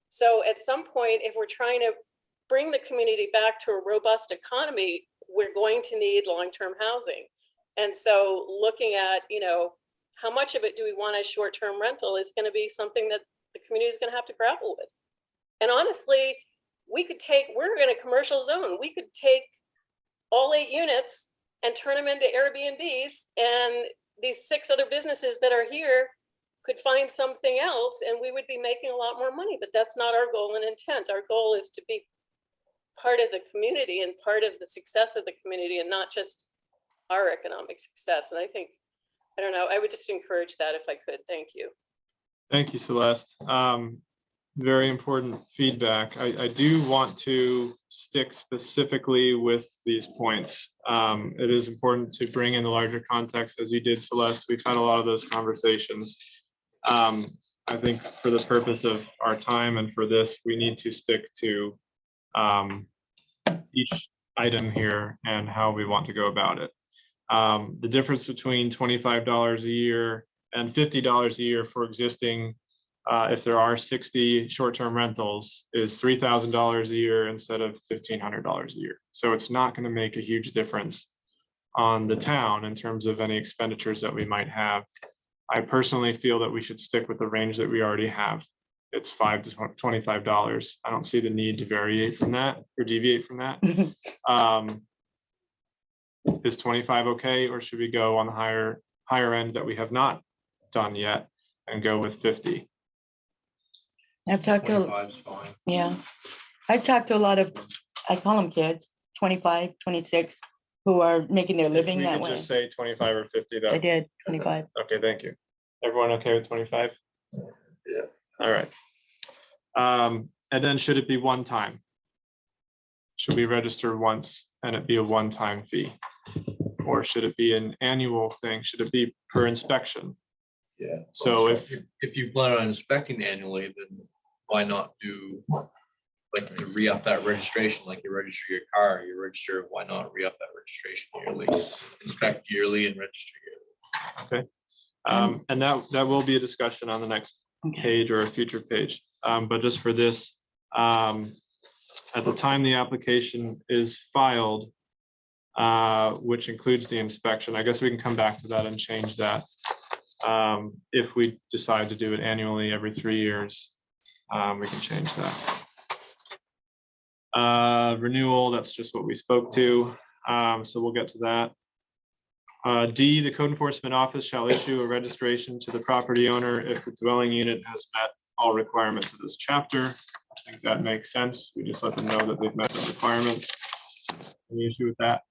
So at some point, if we're trying to bring the community back to a robust economy, we're going to need long-term housing. And so looking at, you know, how much of it do we want as short-term rental is going to be something that the community is going to have to grapple with. And honestly, we're in a commercial zone. We could take all 8 units and turn them into Airbnbs, and these 6 other businesses that are here could find something else, and we would be making a lot more money. But that's not our goal and intent. Our goal is to be part of the community and part of the success of the community, and not just our economic success. And I think, I don't know, I would just encourage that if I could. Thank you.
Thank you, Celeste. Very important feedback. I do want to stick specifically with these points. It is important to bring in the larger context, as you did, Celeste. We've had a lot of those conversations. I think for the purpose of our time and for this, we need to stick to each item here and how we want to go about it. The difference between $25 a year and $50 a year for existing, if there are 60 short-term rentals, is $3,000 a year instead of $1,500 a year. So it's not going to make a huge difference on the town in terms of any expenditures that we might have. I personally feel that we should stick with the range that we already have. It's $5 to $25. I don't see the need to deviate from that. Is 25 okay, or should we go on the higher end that we have not done yet and go with 50?
I've talked to,
25 is fine.
yeah, I've talked to a lot of, I call them kids, 25, 26, who are making their living
We
that
could
way.
just say 25 or 50 though.
I did 25.
Okay, thank you. Everyone okay with 25?
Yeah.
All right. And then should it be one time? Should we register once and it be a one-time fee? Or should it be an annual thing? Should it be per inspection?
Yeah.
So if
If you plan on inspecting annually, then why not do, like, to re-up that registration, like you register your car, you register, why not re-up that registration yearly? Inspect yearly and register yearly.
okay. And that will be a discussion on the next page or a future page. But just for this, at the time the application is filed, which includes the inspection, I guess we can come back to that and change that. If we decide to do it annually every 3 years, we can change that. Renewal, that's just what we spoke to. So we'll get to that. D, the code enforcement office shall issue a registration to the property owner if the dwelling unit has met all requirements of this chapter. I think that makes sense. We just let them know that they've met the requirements. Any issue with that?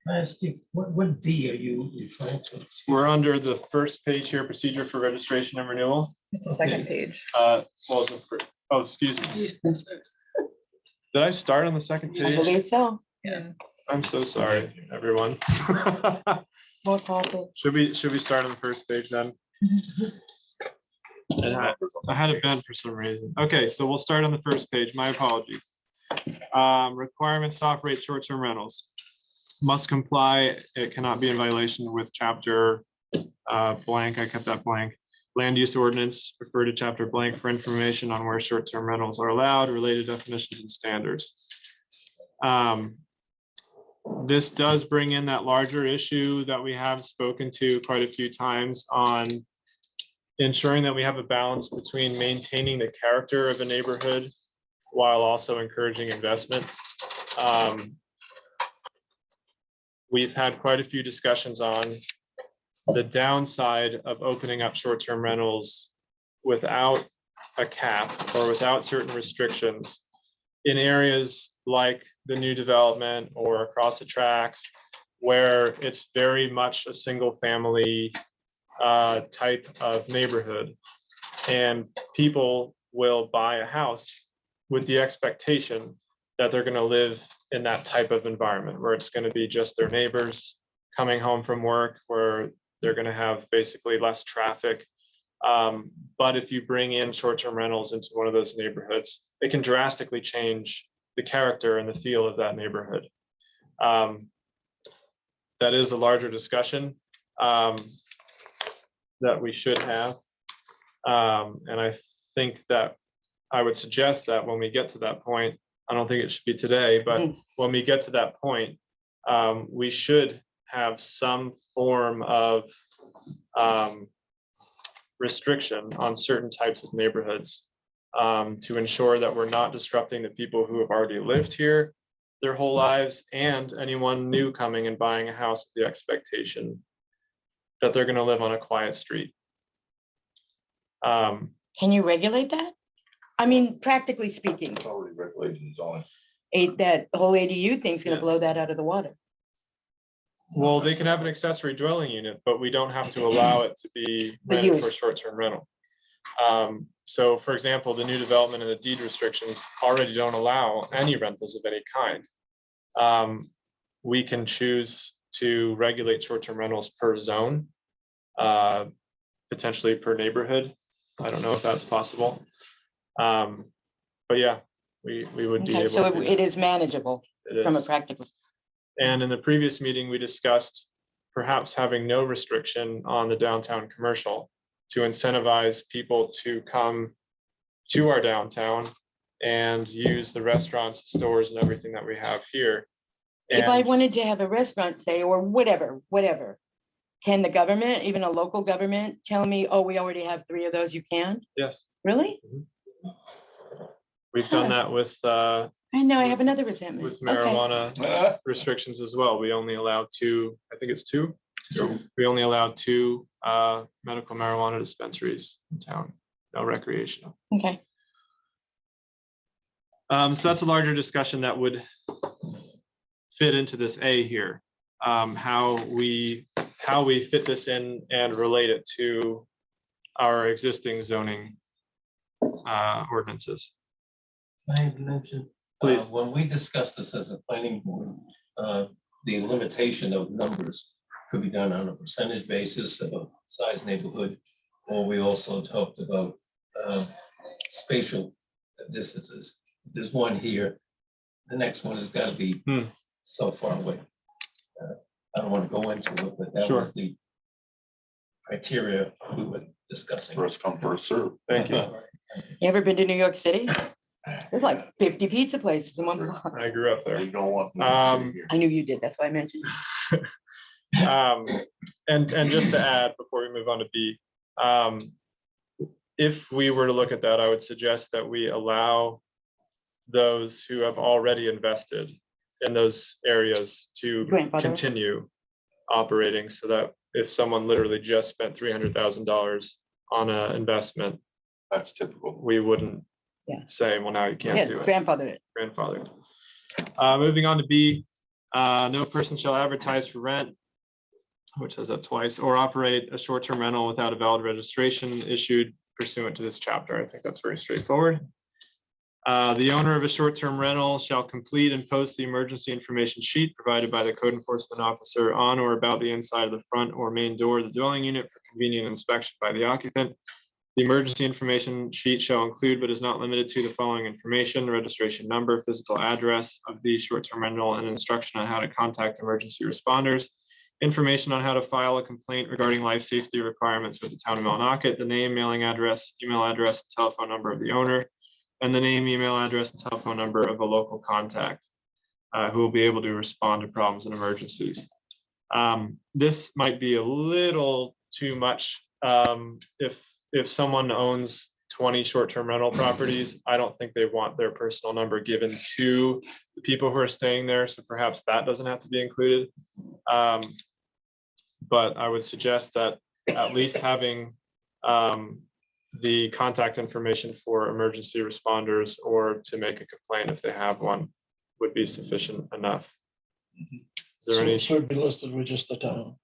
Can I ask you, what D are you referring to?
We're under the first page here, procedure for registration and renewal.
It's the second page.
Well, oh, excuse me. Did I start on the second
I
page?
believe so.
Yeah.
I'm so sorry, everyone.
More positive.
Should we start on the first page then? And I had it bent for some reason. Okay, so we'll start on the first page. My apologies. Requirements to operate short-term rentals. Must comply. It cannot be in violation with chapter blank. I kept that blank. land use ordinance, refer to chapter blank for information on where short-term rentals are allowed, related definitions and standards. This does bring in that larger issue that we have spoken to quite a few times on ensuring that we have a balance between maintaining the character of a neighborhood while also encouraging investment. We've had quite a few discussions on the downside of opening up short-term rentals without a cap or without certain restrictions in areas like the new development or across the tracks, where it's very much a single family type of neighborhood. And people will buy a house with the expectation that they're going to live in that type of environment where it's going to be just their neighbors coming home from work, where they're going to have basically less traffic. But if you bring in short-term rentals into one of those neighborhoods, it can drastically change the character and the feel of that neighborhood. That is a larger discussion that we should have. And I think that I would suggest that when we get to that point, I don't think it should be today, but when we get to that point, we should have some form of restriction on certain types of neighborhoods to ensure that we're not disrupting the people who have already lived here their whole lives and anyone new coming and buying a house with the expectation that they're going to live on a quiet street.
Can you regulate that? I mean, practically speaking,
It's already regulated in zoning.
that whole ADU thing's gonna
Yes.
blow that out of the water.
Well, they can have an accessory dwelling unit, but we don't have to allow it to be
The
rented for
use.
short-term rental. So for example, the new development and the deed restrictions already don't allow any rentals of any kind. We can choose to regulate short-term rentals per zone, potentially per neighborhood. I don't know if that's possible. But yeah, we would be
Okay,
able
so
to.
it is manageable
It
from a
is.
practical.
And in the previous meeting, we discussed perhaps having no restriction on the downtown commercial to incentivize people to come to our downtown and use the restaurants, stores, and everything that we have here.
If I
And
wanted to have a restaurant, say, or whatever, can the government, even a local government, tell me, oh, we already have 3 of those, you can?
yes,
Really?
we've done
Huh.
that with
I know, I have
With-
another resentment.
with
Okay.
marijuana restrictions as well. We only allow 2, I think it's 2. We only allow 2 medical marijuana dispensaries in town, no recreational.
Okay,
So that's a larger discussion that would fit into this A here. How we fit this in and relate it to our existing zoning ordinances.
I had mentioned,
Please.
when we discussed this as a planning board, the limitation of numbers could be done on a percentage basis of a size neighborhood. Or we also talked about spatial distances. If there's one here, the next one has got to be so far away. I don't want to go into it, but that
Sure.
was the criteria we were discussing.
First come, first serve.
Thank you.
you ever been to New York City? There's like 50 pizza places in one block.
I grew up there.
You don't want. New York City here.
I knew you did, that's why I mentioned.
And just to add, before we move on to B, if we were to look at that, I would suggest that we allow those who have already invested in those areas to
Grandfather.
continue operating, so that if someone literally just spent $300,000 on an investment,
That's typical.
we wouldn't
Yeah.
say, well, now you can't
Yeah,
do it.
grandfather.
Grandfather. Moving on to B, no person shall advertise for rent, which says that twice, or operate a short-term rental without a valid registration issued pursuant to this chapter. I think that's very straightforward. The owner of a short-term rental shall complete and post the emergency information sheet provided by the code enforcement officer on or about the inside of the front or main door of the dwelling unit for convenient inspection by the occupant. The emergency information sheet shall include, but is not limited to, the following information: registration number, physical address of the short-term rental, and instruction on how to contact emergency responders. information on how to file a complaint regarding life safety requirements with the town of Millinocket, the name, mailing address, email address, telephone number of the owner, and the name, email address, and telephone number of a local contact who will be able to respond to problems and emergencies. This might be a little too much. If someone owns 20 short-term rental properties, I don't think they want their personal number given to the people who are staying there. So perhaps that doesn't have to be included. But I would suggest that at least having the contact information for emergency responders or to make a complaint if they have one would be sufficient enough. Is there
So
any?
it should be listed with just the town.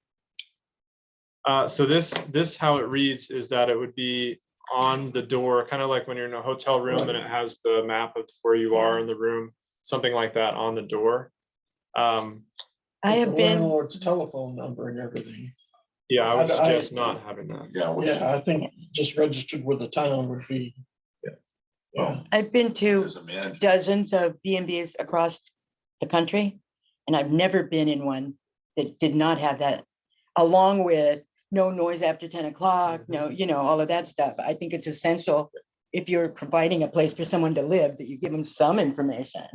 So this how it reads is that it would be on the door, kind of like when you're in a hotel room and it has the map of where you are in the room, something like that on the door.
I
The
have been,
landlord's telephone number and everything.
Yeah, I would
I-
suggest not having that.
Yeah, we
Yeah, I think just registered with the town would be. Yeah,
I've been to
as a manager.
dozens of B&Bs across the country, and I've never been in one that did not have that, along with no noise after 10 o'clock, no, all of that stuff. I think it's essential if you're providing a place for someone to live, that you give them some information.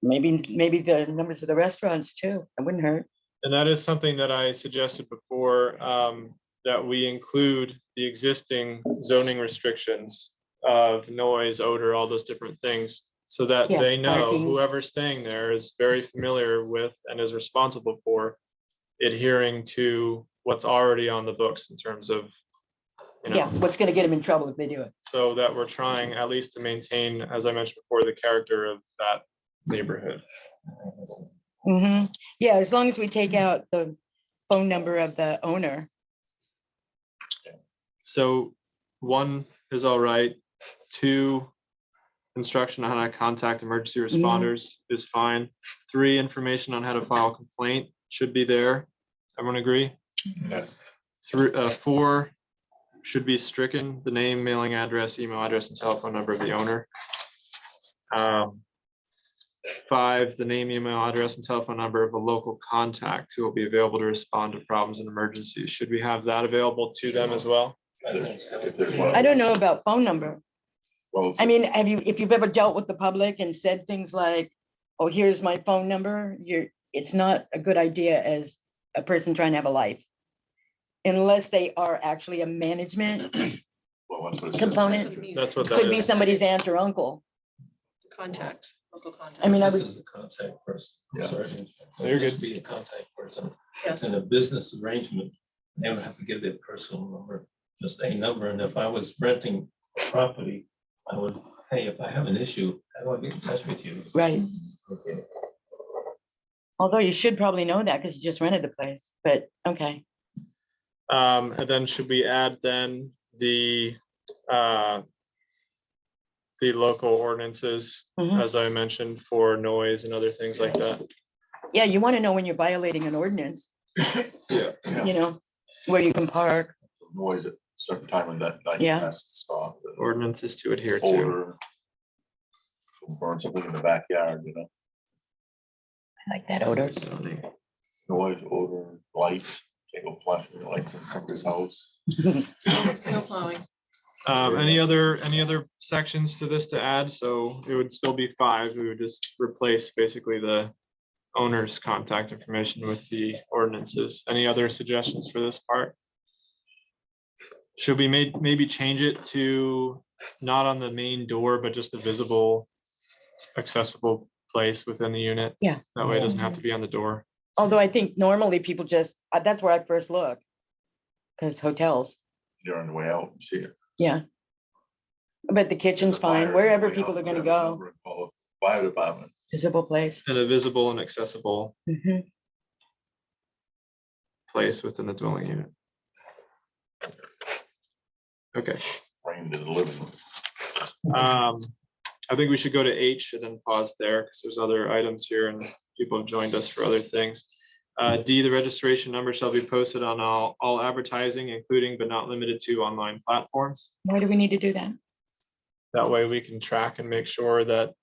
Maybe the numbers of the restaurants too. That wouldn't hurt.
And that is something that I suggested before, that we include the existing zoning restrictions of noise, odor, all those different things, so that
Yeah,
they know
parking.
whoever's staying there is very familiar with and is responsible for adhering to what's already on the books in terms of,
Yeah, what's gonna get them in trouble if they do it?
so that we're trying at least to maintain, as I mentioned before, the character of that neighborhood.
Mhm. Yeah, as long as we take out the phone number of the owner.
So 1 is all right. 2, instruction on how to contact emergency responders is fine. 3, information on how to file a complaint should be there. Everyone agree?
Yes.
4 should be stricken, the name, mailing address, email address, and telephone number of the owner. 5, the name, email address, and telephone number of a local contact who will be available to respond to problems and emergencies. Should we have that available to them as well?
If there's one-
I don't know about phone number.
Well,
I mean, if you've ever dealt with the public and said things like, oh, here's my phone number, it's not a good idea as a person trying to have a life. Unless they are actually a management
well, that's what it says.
component,
That's what that
could be
is.
somebody's aunt or uncle.
Contact, local contact.
I mean, I
This
would,
is the contact person.
Yeah.
Sorry.
You're
Just
good.
Be a contact person.
Yes.
It's in a business arrangement. They would have to give their personal number, just a number. And if I was renting a property, I would, hey, if I have an issue, I want to get in touch with you.
right.
Okay.
Although you should probably know that because you just rented the place, but okay.
And then should we add then the local ordinances,
Mhm.
as I mentioned, for noise and other things like that?
Yeah, you want to know when you're violating an ordinance,
Yeah.
where you can park.
Noise at certain time of that night.
Yeah.
Has to stop.
Ordinances to adhere to.
Odor. Burn something in the backyard,
I like that odor.
Zoning.
noise, odor, lights, can't go flashing your lights in somebody's house.
Snow plowing.
Any other sections to this to add? So it would still be 5. We would just replace basically the owner's contact information with the ordinances. Any other suggestions for this part? Should we maybe change it to not on the main door, but just a visible, accessible place within the unit?
Yeah.
That way it doesn't have to be on the door.
Although I think normally people just, that's where I first look. Because hotels,
You're on the way out, you see it.
yeah. But the kitchen's
The fire
fine, wherever
way
people
out,
are gonna
whatever
go,
number, call it Fire department.
visible place.
And a visible and accessible
Mhm.
place within the dwelling unit. Okay.
Framed in the living room.
I think we should go to H and then pause there because there's other items here and people have joined us for other things. D, the registration number shall be posted on all advertising, including but not limited to online platforms.
Why do we need to do that?
That way we can track and make sure that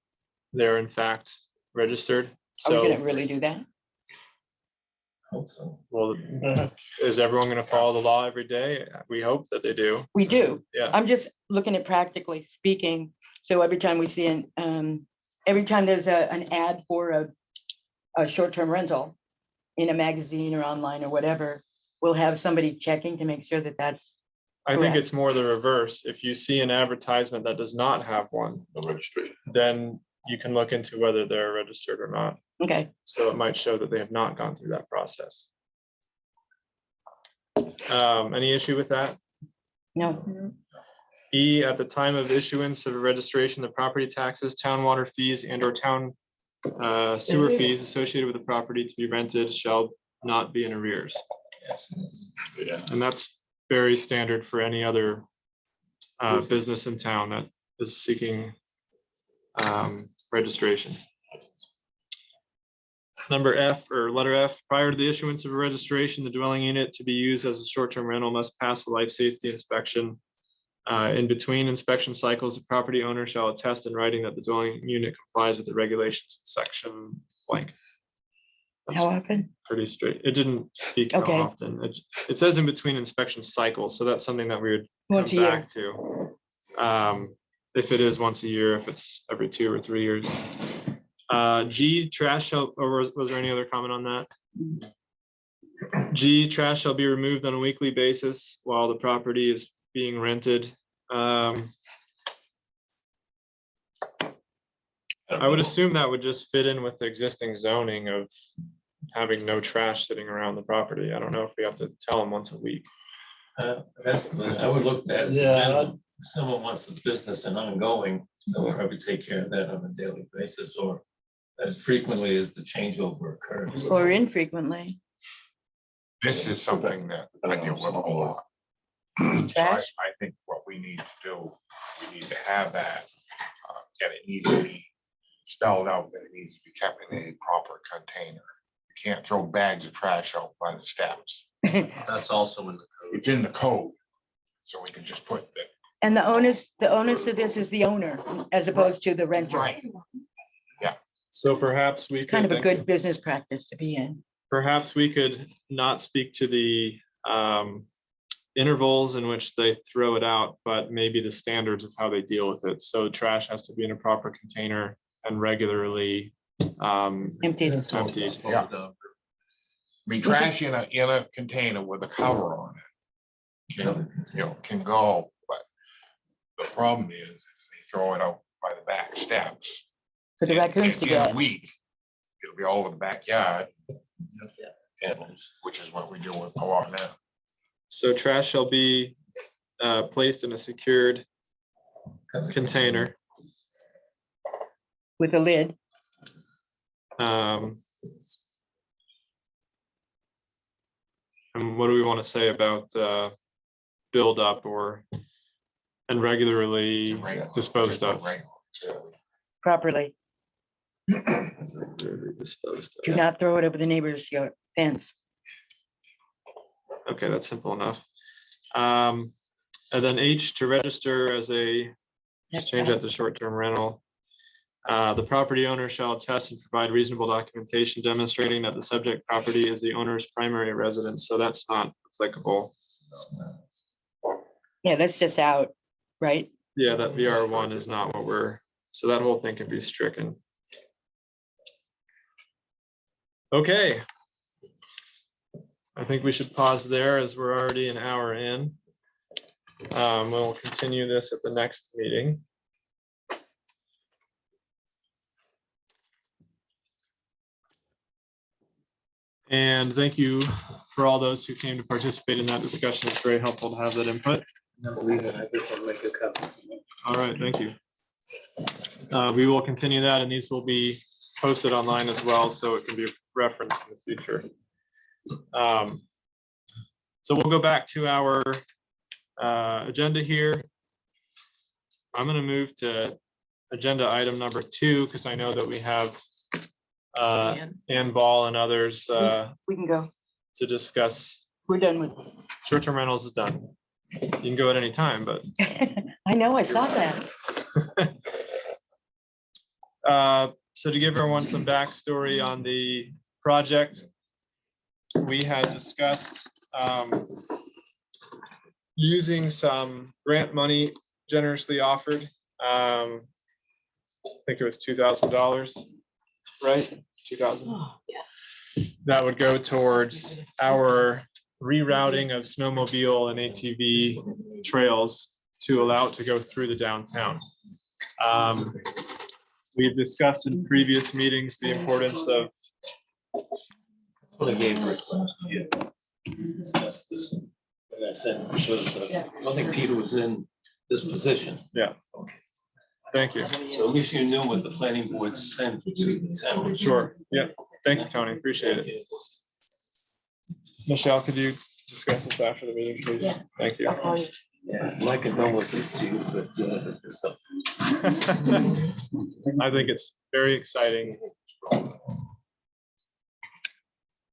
they're in fact registered.
Are we
So
gonna really do that?
Hope so.
Well, is everyone gonna follow the law every day? We hope that they do.
We do.
Yeah,
I'm just looking at practically speaking. So every time we see every time there's an ad for a short-term rental in a magazine or online or whatever, we'll have somebody checking to make sure that that's,
I think
correct.
it's more the reverse. If you see an advertisement that does not have one,
The registry.
then you can look into whether they're registered or not.
okay.
So it might show that they have not gone through that process. Any issue with that?
No,
E, at the time of issuance of a registration, the property taxes, town water fees and or town sewer fees associated with the property to be rented shall not be in arrears.
Yeah.
And that's very standard for any other business in town that is seeking registration. Number F, or letter F, prior to the issuance of a registration, the dwelling unit to be used as a short-term rental must pass a life safety inspection. In between inspection cycles, the property owner shall attest in writing that the dwelling unit complies with the regulations in section blank. That's
how often?
pretty straight. It didn't speak how
Okay.
often. It says in between inspection cycles, so that's something that we would
Once a
come
year.
back to. If it is once a year, if it's every 2 or 3 years. G, trash shall, or was there any other comment on that? G, trash shall be removed on a weekly basis while the property is being rented. I would assume that would just fit in with the existing zoning of having no trash sitting around the property. I don't know if we have to tell them once a week.
That's, I would look at that as a
Yeah.
minimum. If someone wants the business and ongoing, they'll probably take care of that on a daily basis or as frequently as the changeover occurs.
Or infrequently.
This is something that I deal with a lot. So
Trash?
I think what we need to do, we need to have that, and it needs to be spelled out that it needs to be kept in a proper container. You can't throw bags of trash out by the steps.
That's also in the code.
It's in the code, so we can just put that.
And the onus of this is the owner as opposed to the renter.
Right.
So perhaps we
It's kind of a
could,
good business practice to be in.
perhaps we could not speak to the intervals in which they throw it out, but maybe the standards of how they deal with it. So trash has to be in a proper container and regularly
Emptied.
emptied.
Yeah. I mean, trash in a container with a cover on it can go, but the problem is they throw it out by the back steps.
For the raccoons to
In a
get.
week, it'll be all over the backyard. And which is what we do with a lot now.
So trash shall be placed in a secured container.
With a lid.
And what do we want to say about build up and regularly disposed of?
Properly.
Disposed
Do
of.
not throw it over the neighbor's yard fence.
Okay, that's simple enough. And then H, to register as a, just change that to short-term rental. The property owner shall attest and provide reasonable documentation demonstrating that the subject property is the owner's primary residence. So that's not applicable.
Yeah, that's just out, right?
Yeah, that VR1 is not what so that whole thing can be stricken. Okay. I think we should pause there as we're already an hour in. We'll continue this at the next meeting. And thank you for all those who came to participate in that discussion. It's very helpful to have that input. All right, thank you. We will continue that, and these will be posted online as well, so it can be referenced in the future. So we'll go back to our agenda here. I'm going to move to agenda item number 2 because I know that we have Ann Ball and others
We can go.
to discuss.
We're done with.
Short-term rentals is done. You can go at any time, but
I know, I saw that.
so to give everyone some backstory on the project, we had discussed using some grant money generously offered. I think it was $2,000, right? 2,000. That would go towards our rerouting of snowmobile and ATV trails to allow it to go through the downtown. We've discussed in previous meetings the importance of
What I gave her. Discuss this. And I said, I don't think Peter was in this position.
Yeah.
Okay.
Thank you.
So at least you knew what the planning board sent to the town.
Sure. Yeah. Thank you, Tony. Appreciate it. Michelle, could you discuss this after the meeting, please?
Yeah.
Thank you.
Yeah, my condolences to you, but there's something.
I think it's very exciting.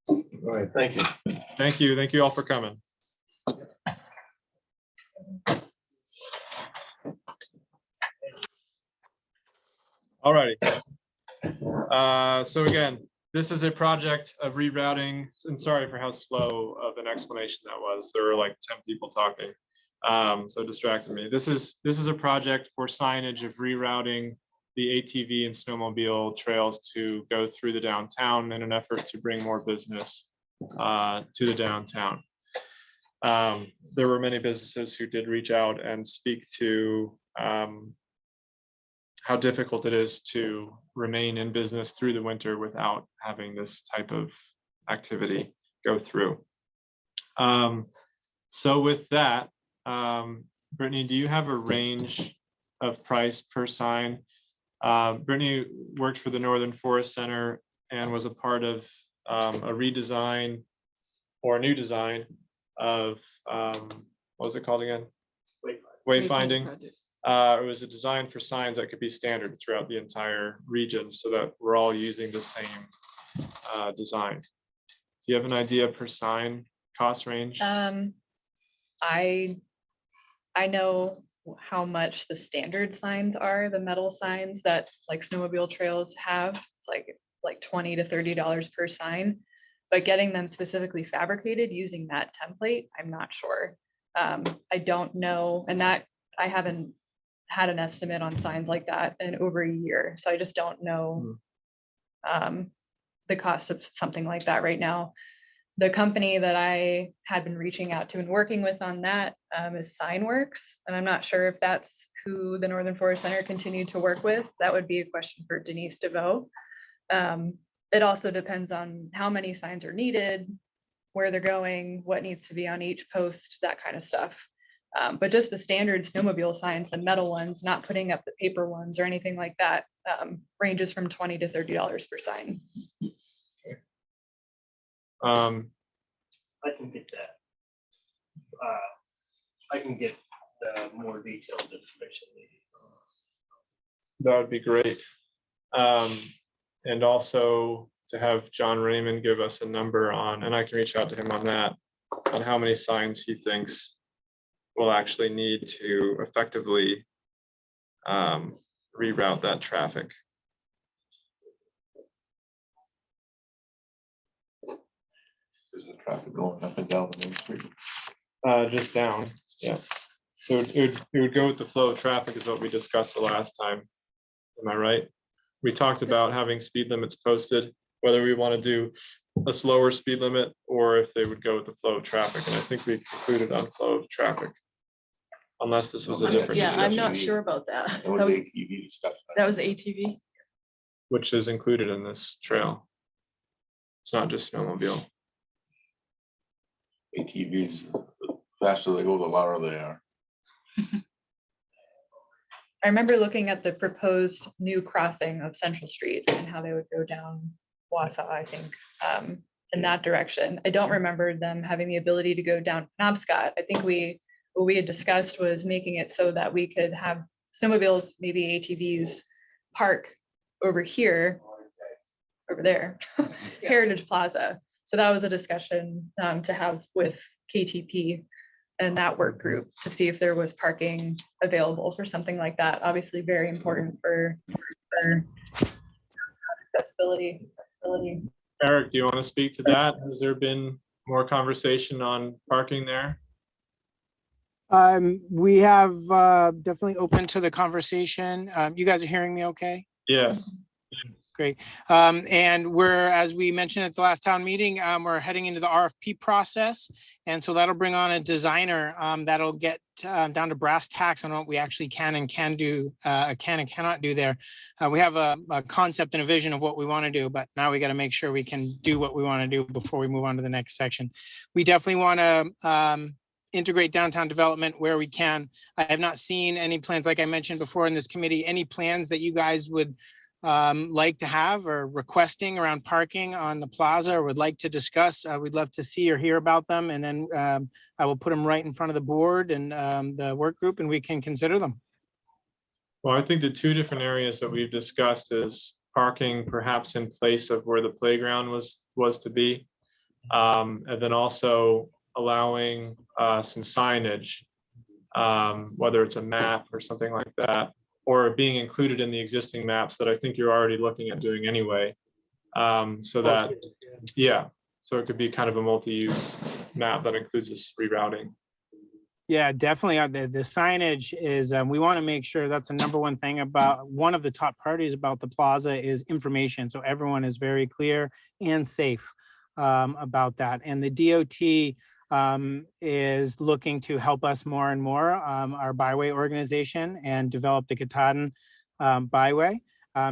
All right, thank you.
Thank you. Thank you all for coming. All righty. So again, this is a project of rerouting, and sorry for how slow of an explanation that was. There were like 10 people talking, so it distracted me. This is a project for signage of rerouting the ATV and snowmobile trails to go through the downtown in an effort to bring more business to the downtown. There were many businesses who did reach out and speak to how difficult it is to remain in business through the winter without having this type of activity go through. So with that, Brittany, do you have a range of price per sign? Brittany worked for the Northern Forest Center and was a part of a redesign or a new design of, what was it called again? Wayfinding. It was a design for signs that could be standard throughout the entire region so that we're all using the same design. Do you have an idea per sign cost range?
I know how much the standard signs are, the metal signs that like snowmobile trails have. It's like $20 to $30 per sign, but getting them specifically fabricated using that template, I'm not sure. I don't know, and that I haven't had an estimate on signs like that in over a year, so I just don't know the cost of something like that right now. The company that I had been reaching out to and working with on that is Signworks, and I'm not sure if that's who the Northern Forest Center continued to work with. That would be a question for Denise DeVoe. It also depends on how many signs are needed, where they're going, what needs to be on each post, that kind of stuff. But just the standard snowmobile signs, the metal ones, not putting up the paper ones or anything like that, ranges from $20 to $30 per sign.
I can get that. I can get the more detailed information needed.
That would be great. And also to have John Raymond give us a number on, and I can reach out to him on that, on how many signs he thinks we'll actually need to effectively reroute that traffic.
Is the traffic going up and down the main street?
Just down, yeah. So it would go with the flow of traffic is what we discussed the last time. Am I right? We talked about having speed limits posted, whether we want to do a slower speed limit or if they would go with the flow of traffic. And I think we concluded on flow of traffic. Unless this was a different
Yeah, I'm not
discussion,
sure about that.
That was ATV discussion.
That was ATV.
which is included in this trail. It's not just snowmobile.
ATVs, the faster they go, the louder they are.
I remember looking at the proposed new crossing of Central Street and how they would go down Wausau, I think, in that direction. I don't remember them having the ability to go down Penobscot. I think what we had discussed was making it so that we could have snowmobiles, maybe ATVs, park over here, over there, Heritage Plaza. So that was a discussion to have with KTP and that work group to see if there was parking available for something like that. Obviously very important for accessibility.
Eric, do you want to speak to that? Has there been more conversation on parking there?
We have definitely open to the conversation. You guys are hearing me okay?
Yes.
Great. And we're, as we mentioned at the last town meeting, we're heading into the RFP process. And so that'll bring on a designer that'll get down to brass tacks on what we actually can and can and cannot do there. We have a concept and a vision of what we want to do, but now we got to make sure we can do what we want to do before we move on to the next section. We definitely want to integrate downtown development where we can. I have not seen any plans, like I mentioned before in this committee, any plans that you guys would like to have or requesting around parking on the plaza or would like to discuss. We'd love to see or hear about them. And then I will put them right in front of the board and the work group, and we can consider them.
Well, I think the two different areas that we've discussed is parking perhaps in place of where the playground was to be. And then also allowing some signage, whether it's a map or something like that, or being included in the existing maps that I think you're already looking at doing anyway. So that, yeah, so it could be kind of a multi-use map that includes this rerouting.
Yeah, definitely. The signage is, we want to make sure that's the number one thing about one of the top priorities about the plaza is information. So everyone is very clear and safe about that. And the DOT is looking to help us more and more, our byway organization, and develop the Katahdin byway.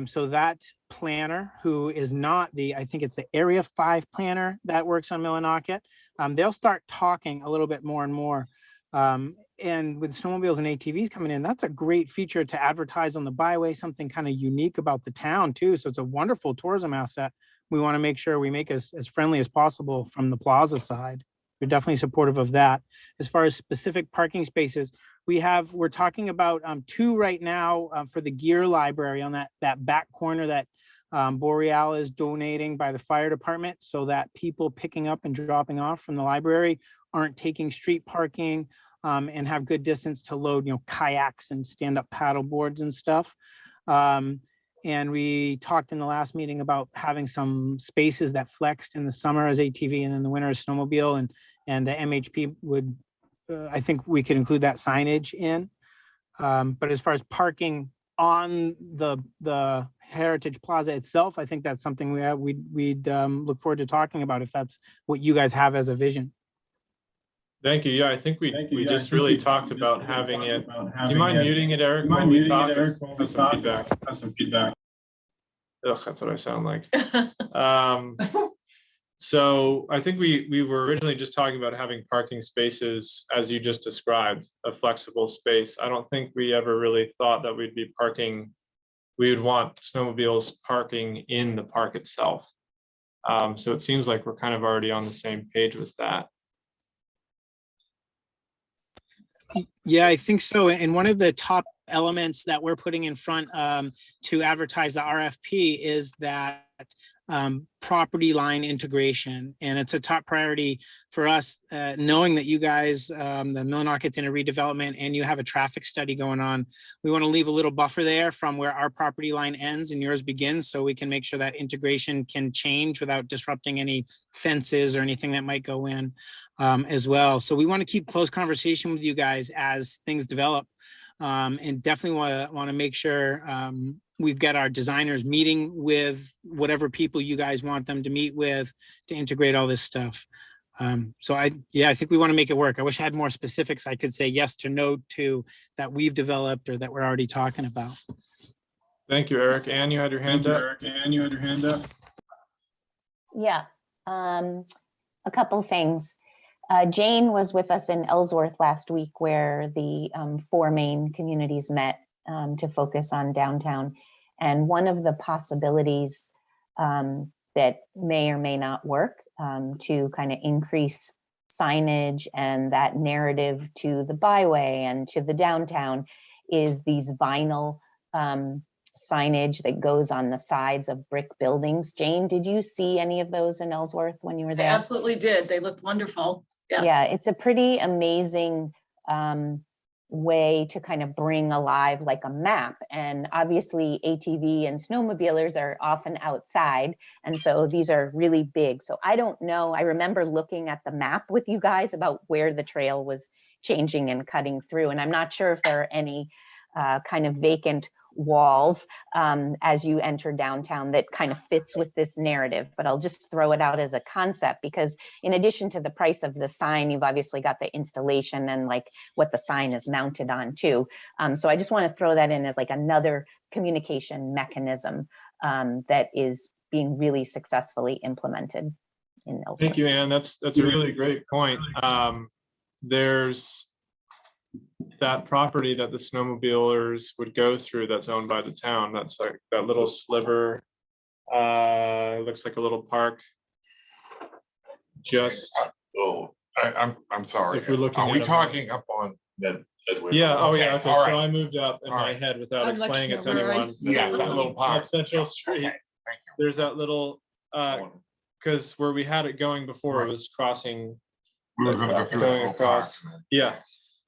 So that planner, who is not I think it's the Area 5 planner that works on Millinocket, they'll start talking a little bit more and more. And with snowmobiles and ATVs coming in, that's a great feature to advertise on the byway, something kind of unique about the town too. So it's a wonderful tourism asset. We want to make sure we make as friendly as possible from the plaza side. We're definitely supportive of that. As far as specific parking spaces, we're talking about 2 right now for the gear library on that back corner that Boreal is donating by the fire department, so that people picking up and dropping off from the library aren't taking street parking and have good distance to load, kayaks and stand-up paddle boards and stuff. And we talked in the last meeting about having some spaces that flexed in the summer as ATV and in the winter as snowmobile, and the MHP would, I think we could include that signage in. But as far as parking on the Heritage Plaza itself, I think that's something we'd look forward to talking about if that's what you guys have as a vision.
Thank you. Yeah, I think we just really talked about having it. Do you mind muting it, Eric? While we talk, have some feedback. Ugh, that's what I sound like. So I think we were originally just talking about having parking spaces, as you just described, a flexible space. I don't think we ever really thought that we'd be parking, we would want snowmobiles parking in the park itself. So it seems like we're kind of already on the same page with that.
Yeah, I think so. And one of the top elements that we're putting in front to advertise the RFP is that property line integration. And it's a top priority for us, knowing that you guys, the Millinocket's in a redevelopment and you have a traffic study going on. We want to leave a little buffer there from where our property line ends and yours begins, so we can make sure that integration can change without disrupting any fences or anything that might go in as well. So we want to keep close conversation with you guys as things develop, and definitely want to make sure we've got our designers meeting with whatever people you guys want them to meet with to integrate all this stuff. So I think we want to make it work. I wish I had more specifics I could say yes to no to that we've developed or that we're already talking about.
Thank you, Eric. Ann, you had your hand up.
Yeah, a couple things. Jane was with us in Ellsworth last week, where the 4 main communities met to focus on downtown. And one of the possibilities that may or may not work to kind of increase signage and that narrative to the byway and to the downtown is these vinyl signage that goes on the sides of brick buildings. Jane, did you see any of those in Ellsworth when you were there?
I absolutely did. They looked wonderful. Yes.
Yeah, it's a pretty amazing way to kind of bring alive like a map. And obviously ATV and snowmobilers are often outside. And so these are really big. So I don't know. I remember looking at the map with you guys about where the trail was changing and cutting through. And I'm not sure if there are any kind of vacant walls as you enter downtown that kind of fits with this narrative, but I'll just throw it out as a concept, because in addition to the price of the sign, you've obviously got the installation and like what the sign is mounted on too. So I just want to throw that in as like another communication mechanism that is being really successfully implemented in Ellsworth.
Thank you, Ann. That's a really great point. There's that property that the snowmobilers would go through that's owned by the town. That's like that little sliver. It looks like a little park. Just
Oh, I'm sorry.
if we're looking
Are we
at a-
talking up on that?
Yeah, oh yeah, okay,
all
so
right.
I moved up in
All
my
right.
head without
I'd like to
explaining it to
know where I-
anyone.
Yes, that little park.
Up Central Street,
Okay, thank you.
there's that little, because where we had it going before, it was crossing,
We were gonna go through that
going
little
across.
park, and then-
yeah.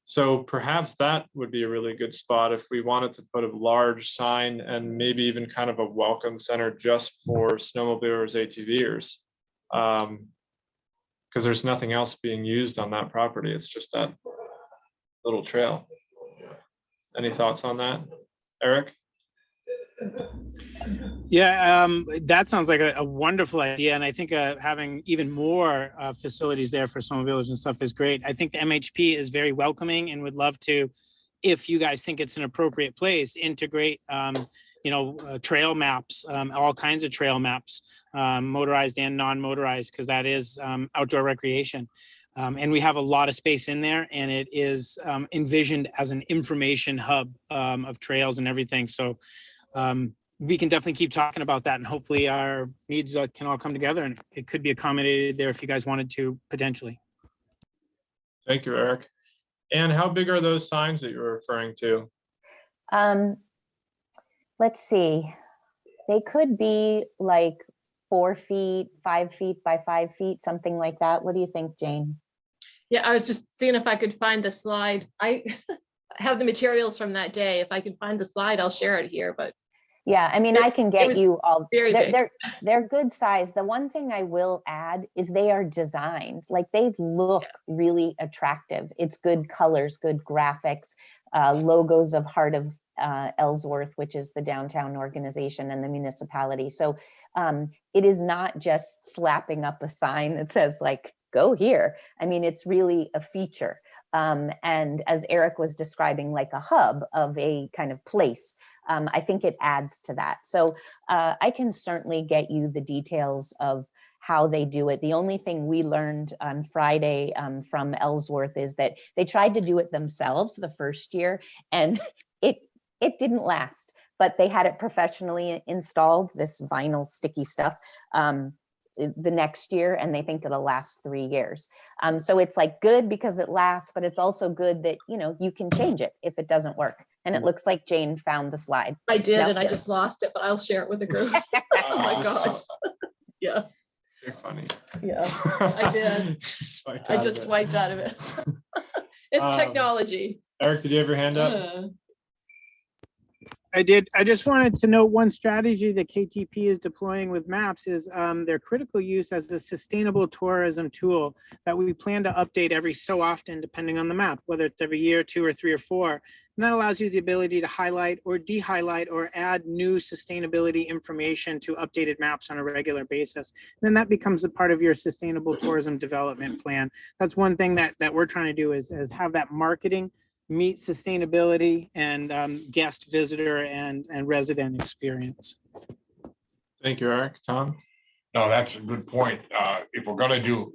So perhaps that would be a really good spot if we wanted to put a large sign and maybe even kind of a welcome center just for snowmobilers, ATVers. Because there's nothing else being used on that property. It's just that little trail. Any thoughts on that, Eric?
Yeah, that sounds like a wonderful idea. And I think having even more facilities there for snowmobilers and stuff is great. I think the MHP is very welcoming and would love to, if you guys think it's an appropriate place, integrate, trail maps, all kinds of trail maps, motorized and non-motorized, because that is outdoor recreation. And we have a lot of space in there, and it is envisioned as an information hub of trails and everything. So we can definitely keep talking about that, and hopefully our needs can all come together, and it could be accommodated there if you guys wanted to potentially.
Thank you, Eric. And how big are those signs that you're referring to?
Let's see. They could be like 4 feet, 5 feet by 5 feet, something like that. What do you think, Jane?
Yeah, I was just seeing if I could find the slide. I have the materials from that day. If I can find the slide, I'll share it here, but
Yeah, I mean, I can get
was
you all,
very big.
they're good size. The one thing I will add is they are designed, like they look really attractive. It's good colors, good graphics, logos of Heart of Ellsworth, which is the downtown organization and the municipality. So it is not just slapping up a sign that says like, go here. I mean, it's really a feature. And as Eric was describing, like a hub of a kind of place, I think it adds to that. So I can certainly get you the details of how they do it. The only thing we learned on Friday from Ellsworth is that they tried to do it themselves the first year, and it didn't last, but they had it professionally installed, this vinyl sticky stuff, the next year, and they think it'll last 3 years. So it's like good because it lasts, but it's also good that, you can change it if it doesn't work. And it looks like Jane found the slide.
I did,
Yep.
and I just lost it, but I'll share it with the group. Oh my gosh. Yeah,
You're funny.
yeah, I did. I just swiped out of it. It's technology.
Eric, did you have your hand up?
I did. I just wanted to note one strategy that KTP is deploying with maps is their critical use as a sustainable tourism tool that we plan to update every so often, depending on the map, whether it's every year, 2 or 3 or 4. And that allows you the ability to highlight or de-highlight or add new sustainability information to updated maps on a regular basis. And then that becomes a part of your sustainable tourism development plan. That's one thing that we're trying to do is have that marketing meet sustainability and guest, visitor, and resident experience.
Thank you, Eric. Tom?
No, that's a good point. If we're gonna do,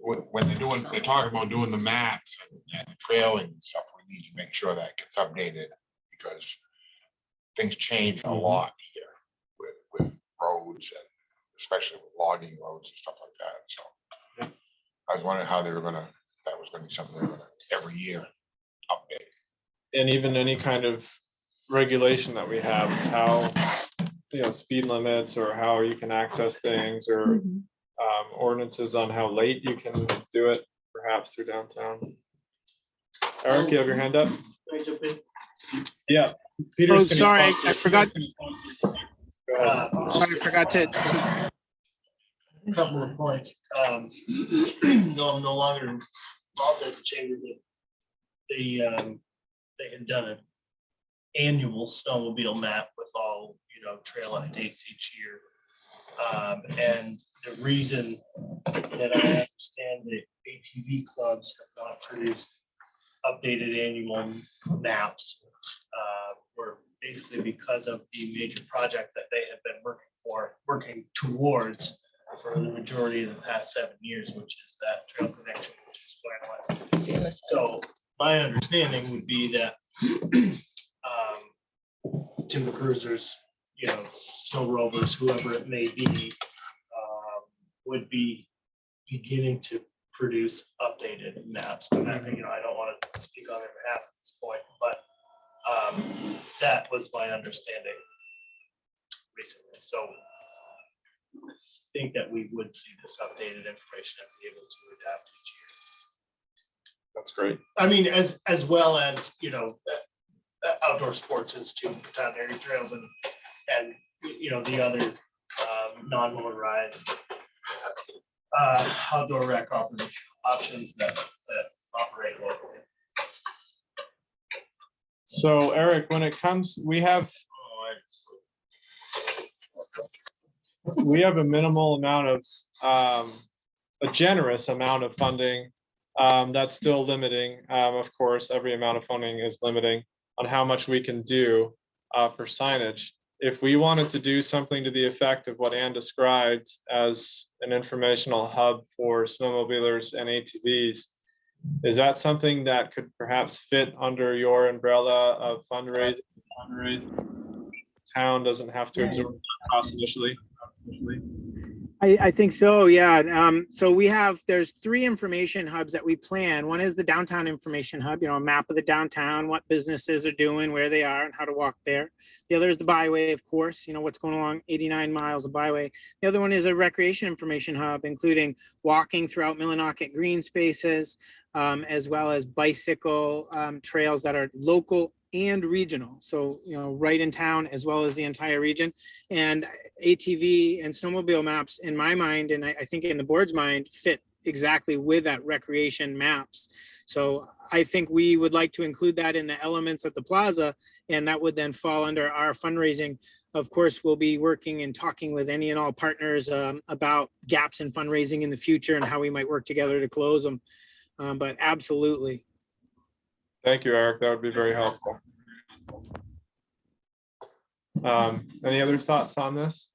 when they're talking about doing the maps and trailing and stuff, we need to make sure that gets updated, because things change a lot here with roads, and especially with logging roads and stuff like that. So I was wondering how that was gonna be something they were gonna every year update.
And even any kind of regulation that we have, how, speed limits or how you can access things, or ordinances on how late you can do it, perhaps through downtown. Eric, you have your hand up? Yeah.
Oh,
Peter's gonna-
sorry, I forgot.
Go ahead.
Sorry, I forgot to
A couple of points. No, I'm no longer involved at the chamber, but they had done an annual snowmobile map with all, trail updates each year. And the reason that I understand that ATV clubs have not produced updated annual maps were basically because of the major project that they have been working towards for the majority of the past 7 years, which is that trail connection, which is finalized. So my understanding would be that timber cruisers, snow rovers, whoever it may be, would be beginning to produce updated maps. And I don't want to speak on their behalf at this point, but that was my understanding recently. So I think that we would see this updated information and be able to adapt each year.
That's great.
I mean, as well as, outdoor sports institute, town area trails and the other non-motorized outdoor rec options that operate locally.
So Eric, when it comes, we have a minimal amount of, a generous amount of funding that's still limiting. Of course, every amount of funding is limiting on how much we can do for signage. If we wanted to do something to the effect of what Ann described as an informational hub for snowmobilers and ATVs, is that something that could perhaps fit under your umbrella of fundraising? Town doesn't have to absorb the cost initially.
I think so, yeah. So there's 3 information hubs that we plan. One is the downtown information hub, a map of the downtown, what businesses are doing, where they are and how to walk there. The other is the byway, of course, what's going along 89 miles of byway. The other one is a recreation information hub, including walking throughout Millinocket green spaces, as well as bicycle trails that are local and regional. So, right in town as well as the entire region. And ATV and snowmobile maps in my mind, and I think in the board's mind, fit exactly with that recreation maps. So I think we would like to include that in the elements of the plaza, and that would then fall under our fundraising. Of course, we'll be working and talking with any and all partners about gaps in fundraising in the future and how we might work together to close them. But absolutely.
Thank you, Eric. That would be very helpful. Any other thoughts on this?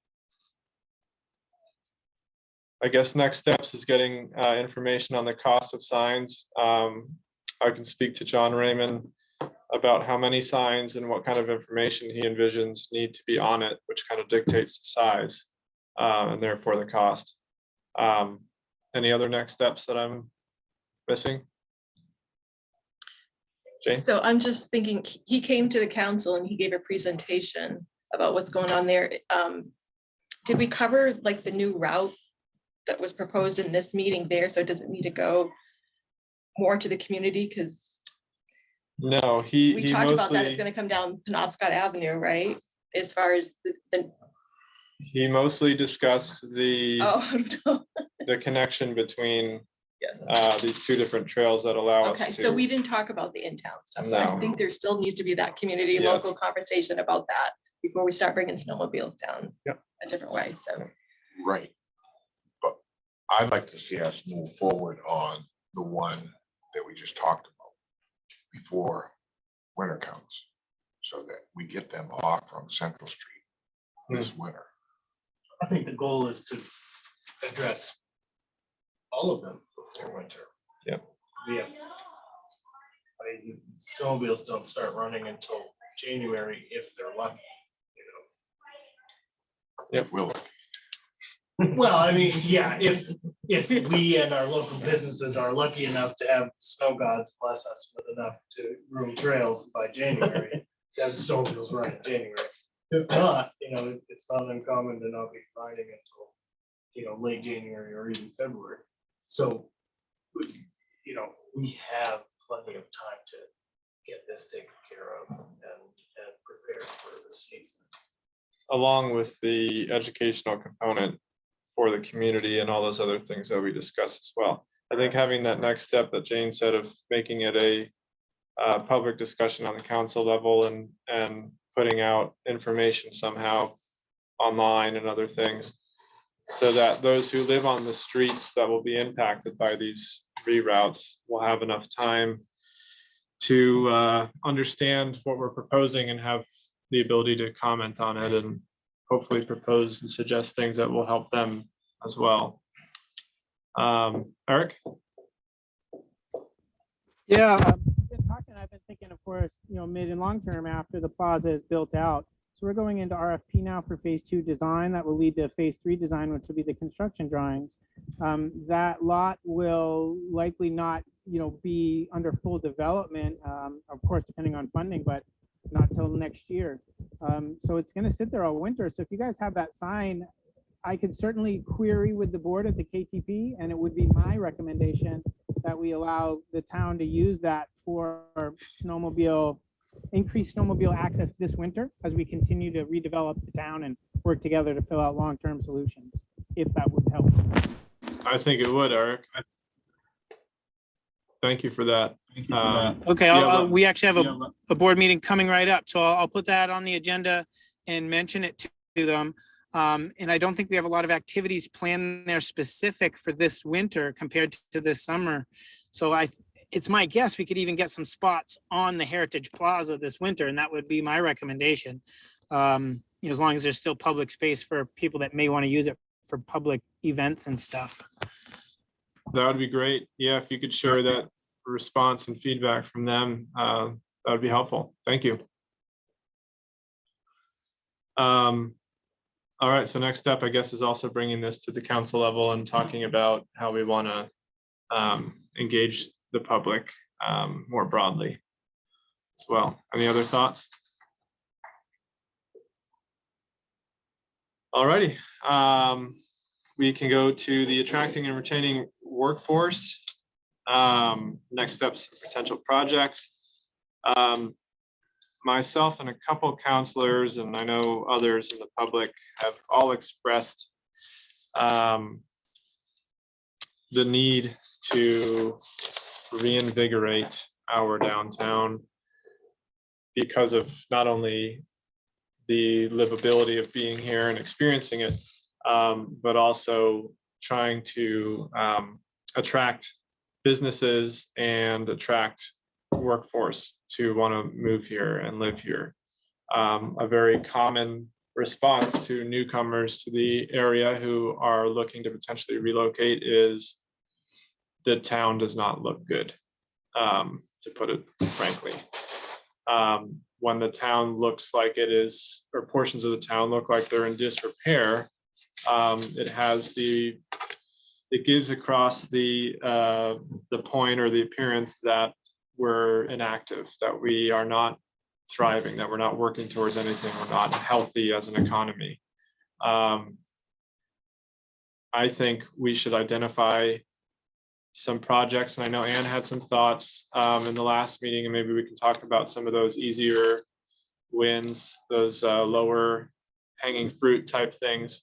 I guess next steps is getting information on the cost of signs. I can speak to John Raymond about how many signs and what kind of information he envisions need to be on it, which kind of dictates the size and therefore the cost. Any other next steps that I'm missing? Jane?
So I'm just thinking, he came to the council and he gave a presentation about what's going on there. Did we cover like the new route that was proposed in this meeting there? So does it need to go more to the community? Because
no,
we talked about that. It's going to come down Penobscot Avenue, right? As far as
he mostly discussed the
no.
the connection between these 2 different trails that allow us
Okay,
to.
so we didn't talk about the in-town stuff. So I
No.
think there still needs to be that community
Yes.
local conversation about that before we start bringing snowmobiles down
Yep.
a different way. So
Right. But I'd like to see us move forward on the one that we just talked about before winter comes, so that we get them off from Central Street this winter.
I think the goal is to address all of them before winter.
Yep.
Yeah. I mean, snowmobiles don't start running until January if they're lucky,
Yep.
Will.
Well, I mean, yeah, if we and our local businesses are lucky enough to have snow gods bless us with enough to groom trails by January, then snowmobiles run in January. If not, it's not uncommon to not be riding until, late January or even February. So, we have plenty of time
get this taken care of and prepare for the season.
Along with the educational component for the community and all those other things that we discussed as well. I think having that next step that Jane said of making it a public discussion on the council level and putting out information somehow online and other things, so that those who live on the streets that will be impacted by these reroutes will have enough time to understand what we're proposing and have the ability to comment on it and hopefully propose and suggest things that will help them as well. Eric?
Yeah, I've been thinking, of course, mid and long term after the plaza is built out. So we're going into RFP now for phase 2 design that will lead to phase 3 design, which will be the construction drawings. That lot will likely not, be under full development, of course, depending on funding, but not till next year. So it's going to sit there all winter. So if you guys have that sign, I could certainly query with the board at the KTP, and it would be my recommendation that we allow the town to use that for increased snowmobile access this winter as we continue to redevelop the town and work together to fill out long-term solutions, if that would help.
I think it would, Eric. Thank you for that.
Okay, we actually have a board meeting coming right up, so I'll put that on the agenda and mention it to them. And I don't think we have a lot of activities planned there specific for this winter compared to this summer. So it's my guess we could even get some spots on the Heritage Plaza this winter, and that would be my recommendation. As long as there's still public space for people that may want to use it for public events and stuff.
That would be great. Yeah, if you could share that response and feedback from them, that would be helpful. Thank you. All right, so next step, I guess, is also bringing this to the council level and talking about how we want to engage the public more broadly as well. Any other thoughts? All righty, we can go to the attracting and retaining workforce. Next steps, potential projects. Myself and a couple of counselors, and I know others in the public, have all expressed the need to reinvigorate our downtown because of not only the livability of being here and experiencing it, but also trying to attract businesses and attract workforce to want to move here and live here. A very common response to newcomers to the area who are looking to potentially relocate is the town does not look good, to put it frankly. When the town looks like it is, or portions of the town look like they're in disrepair, it gives across the point or the appearance that we're inactive, that we are not thriving, that we're not working towards anything, we're not healthy as an economy. I think we should identify some projects, and I know Ann had some thoughts in the last meeting, and maybe we can talk about some of those easier wins, those lower hanging fruit type things.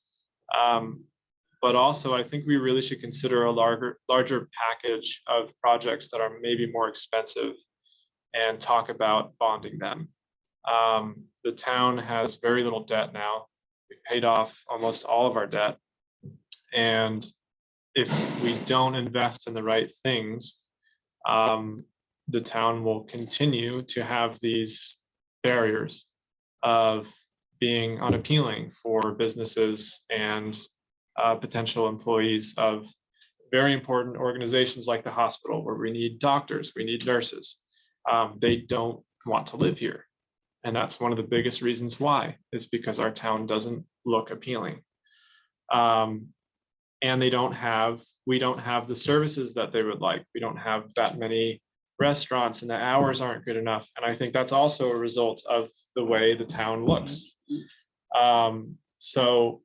But also, I think we really should consider a larger package of projects that are maybe more expensive and talk about bonding them. The town has very little debt now. We paid off almost all of our debt. And if we don't invest in the right things, the town will continue to have these barriers of being unappealing for businesses and potential employees of very important organizations like the hospital, where we need doctors, we need nurses. They don't want to live here. And that's one of the biggest reasons why, is because our town doesn't look appealing. And we don't have the services that they would like. We don't have that many restaurants, and the hours aren't good enough. And I think that's also a result of the way the town looks. So,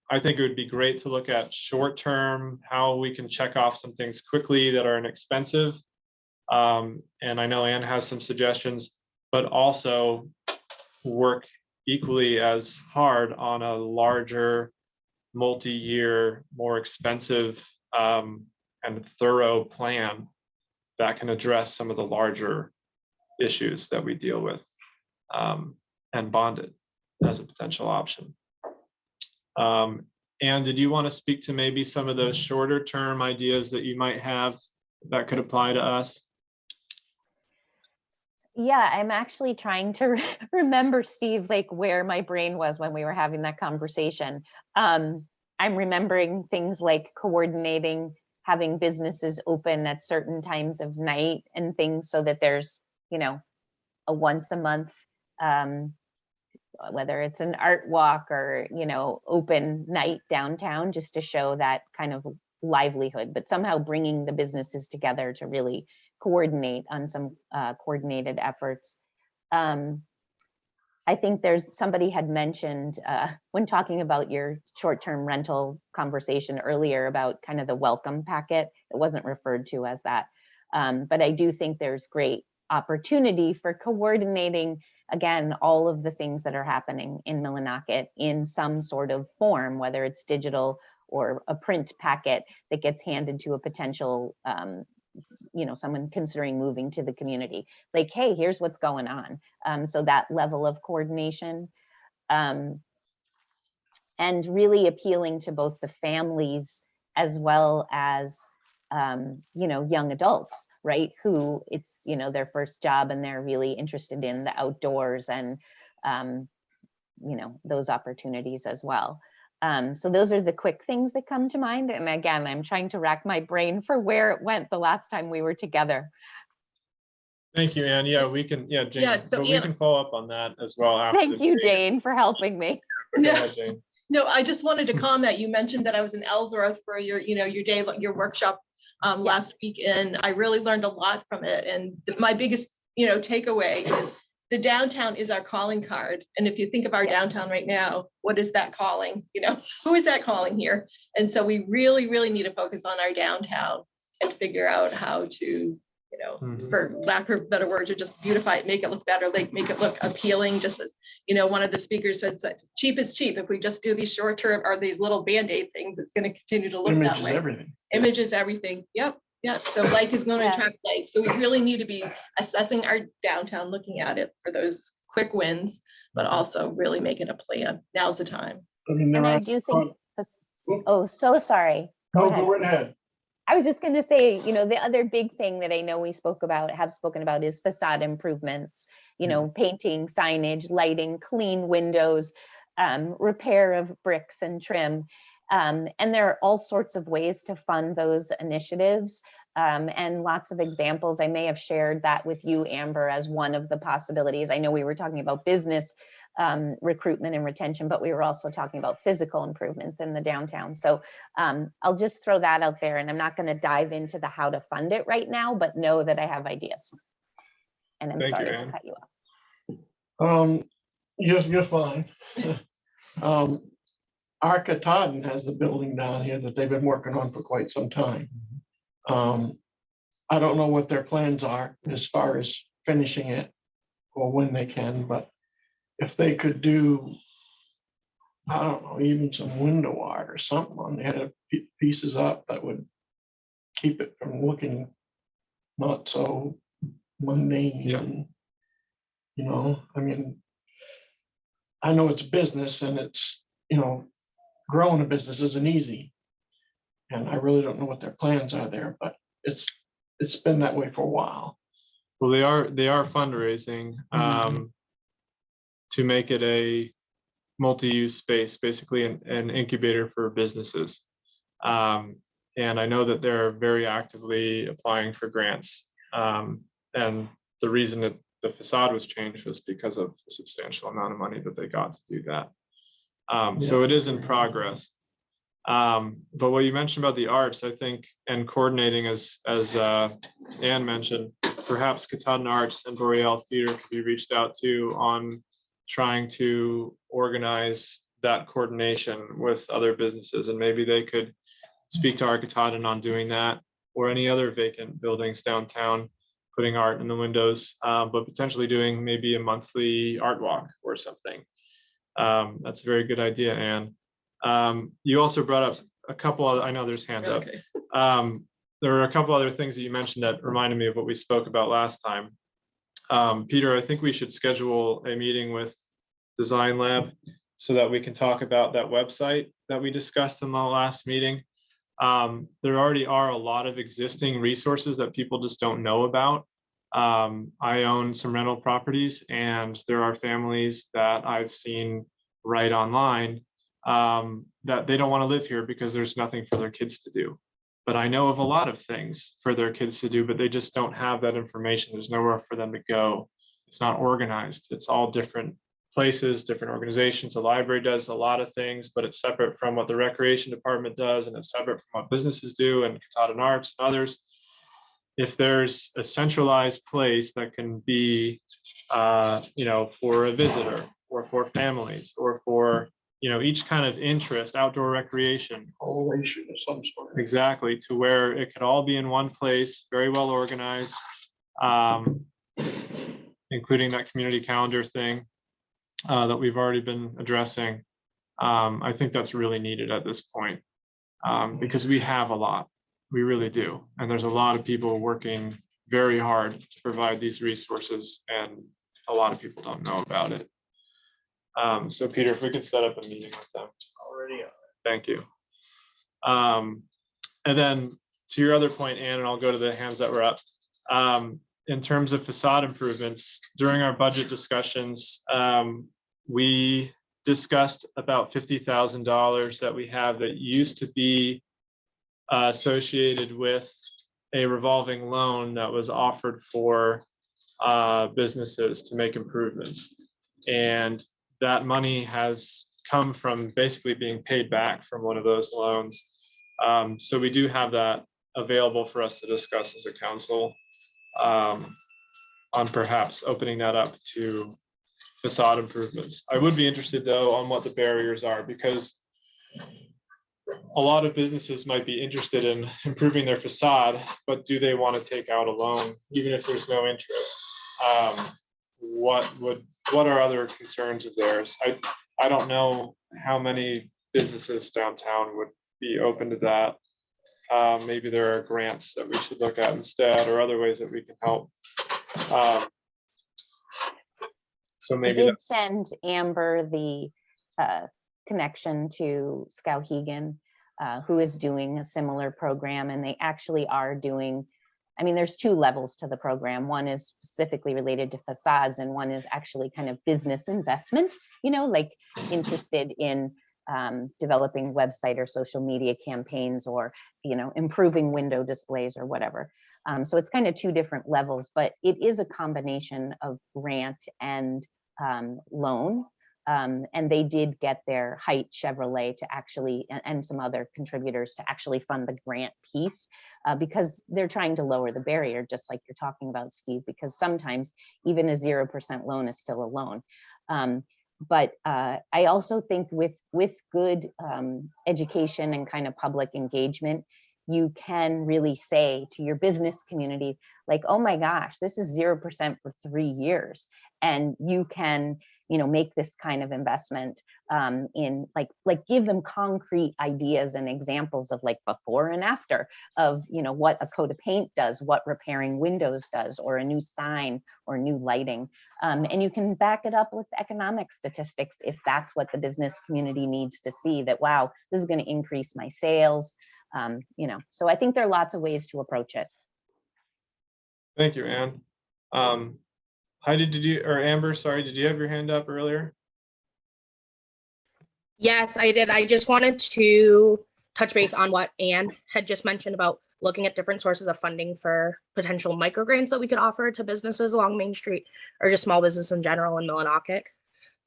I think it would be great to look at short term, how we can check off some things quickly that are inexpensive, And I know Ann has some suggestions, but also work equally as hard on a larger, multi-year, more expensive and thorough plan that can address some of the larger issues that we deal with, and bond it as a potential option. And did you want to speak to maybe some of the shorter term ideas that you might have that could apply to us?
Yeah, I'm actually trying to remember, Steve, like where my brain was when we were having that conversation. I'm remembering things like coordinating, having businesses open at certain times of night and things so that there's, you know, a once a month, whether it's an art walk or, you know, open night downtown, just to show that kind of livelihood, but somehow bringing the businesses together to really coordinate on some coordinated efforts. I think somebody had mentioned when talking about your short-term rental conversation earlier about kind of the welcome packet. It wasn't referred to as that, but I do think there's great opportunity for coordinating, again, all of the things that are happening in Millinocket in some sort of form, whether it's digital or a print packet that gets handed to a potential, you know, someone considering moving to the community. Like, hey, here's what's going on. So that level of coordination, and really appealing to both the families as well as, you know, young adults, right? Who it's, you know, their first job and they're really interested in the outdoors and, you know, those opportunities as well. So those are the quick things that come to mind. And again, I'm trying to rack my brain for where it went the last time we were together.
Thank you, Ann. Yeah, we can, yeah, Jane,
Yeah, so
but we
Ann-
can follow up on that as well after.
Thank you, Jane, for helping me.
Go ahead, Jane.
No, I just wanted to comment. You mentioned that I was in Ellsworth for your, you know, your day, your workshop last week, and I really learned a lot from it. And my biggest, you know, takeaway is the downtown is our calling card. And if you think of our downtown right now, what is that calling? You know, who is that calling here? And so we really, really need to focus on our downtown and figure out how to, you know, for lack of better words, or just beautify it, make it look better, like make it look appealing. Just as, you know, one of the speakers said, cheap is cheap. If we just do these short term or these little Band-Aid things, it's going to continue to look
Image
that
is
way.
everything.
Image is everything. Yep. Yes. So like is going to attract like. So we really need to be assessing our downtown, looking at it for those quick wins, but also really making a plan. Now's the time.
I mean, there
And I
are.
do think, oh, so sorry.
Go right ahead.
I was just going to say, you know, the other big thing that I know we have spoken about is facade improvements, you know, painting, signage, lighting, clean windows, repair of bricks and trim. And there are all sorts of ways to fund those initiatives, and lots of examples. I may have shared that with you, Amber, as one of the possibilities. I know we were talking about business recruitment and retention, but we were also talking about physical improvements in the downtown. So I'll just throw that out there, and I'm not going to dive into the how to fund it right now, but know that I have ideas. And I'm sorry to cut you off.
You're fine. Arca Totten has the building down here that they've been working on for quite some time. I don't know what their plans are as far as finishing it or when they can, but if they could do, I don't know, even some window art or something on there, pieces up that would keep it from looking not so mundane. And, you know, I mean, I know it's business and it's, you know, growing a business isn't easy. And I really don't know what their plans are there, but it's been that way for a while.
Well, they are fundraising to make it a multi-use space, basically an incubator for businesses. And I know that they're very actively applying for grants. And the reason that the facade was changed was because of the substantial amount of money that they got to do that. So it is in progress. But what you mentioned about the arts, I think, and coordinating as Ann mentioned, perhaps Katahdin Arts and Boreal Theater could be reached out to on trying to organize that coordination with other businesses, and maybe they could speak to our Katahdin on doing that, or any other vacant buildings downtown putting art in the windows, but potentially doing maybe a monthly art walk or something. That's a very good idea, Anne. You also brought up a couple of, I know there's hands up.
Okay.
There were a couple other things that you mentioned that reminded me of what we spoke about last time. Peter, I think we should schedule a meeting with Design Lab so that we can talk about that website that we discussed in the last meeting. There already are a lot of existing resources that people just don't know about. I own some rental properties, and there are families that I've seen write online that they don't want to live here because there's nothing for their kids to do. But I know of a lot of things for their kids to do, but they just don't have that information. There's nowhere for them to go. It's not organized. It's all different places, different organizations. The library does a lot of things, but it's separate from what the recreation department does, and it's separate from what businesses do, and Katahdin Arts and others. If there's a centralized place that can be, for a visitor or for families or for, each kind of interest, outdoor recreation.
Correlation of some sort.
Exactly, to where it could all be in one place, very well organized, including that community calendar thing that we've already been addressing. I think that's really needed at this point because we have a lot. We really do. And there's a lot of people working very hard to provide these resources, and a lot of people don't know about it. So Peter, if we could set up a meeting with them.
Already.
Thank you. And then to your other point, Ann, and I'll go to the hands that were up. In terms of facade improvements, during our budget discussions, we discussed about $50,000 that we have that used to be associated with a revolving loan that was offered for businesses to make improvements. And that money has come from basically being paid back from one of those loans. So we do have that available for us to discuss as a council on perhaps opening that up to facade improvements. I would be interested though on what the barriers are, because a lot of businesses might be interested in improving their facade, but do they want to take out a loan even if there's no interest? What are other concerns of theirs? I don't know how many businesses downtown would be open to that. Maybe there are grants that we should look at instead, or other ways that we can help. So
I
maybe
did send Amber the connection to Skowhegan, who is doing a similar program, and they actually are doing, I mean, there's two levels to the program. One is specifically related to facades, and one is actually kind of business investment, like interested in developing website or social media campaigns, or, improving window displays or whatever. So it's kind of two different levels, but it is a combination of grant and loan. And they did get their Height Chevrolet to actually, and some other contributors to actually fund the grant piece, because they're trying to lower the barrier, just like you're talking about, Steve, because sometimes even a 0% loan is still a loan. But I also think with good education and kind of public engagement, you can really say to your business community, like, oh my gosh, this is 0% for 3 years. And you can, make this kind of investment in like give them concrete ideas and examples of like before and after of, what a coat of paint does, what repairing windows does, or a new sign or new lighting. And you can back it up with economic statistics if that's what the business community needs to see, that, wow, this is going to increase my sales. So I think there are lots of ways to approach it.
Thank you, Anne. Heidi, or Amber, sorry, did you have your hand up earlier?
Yes, I did. I just wanted to touch base on what Anne had just mentioned about looking at different sources of funding for potential microgrants that we could offer to businesses along Main Street, or just small business in general in Millinocket.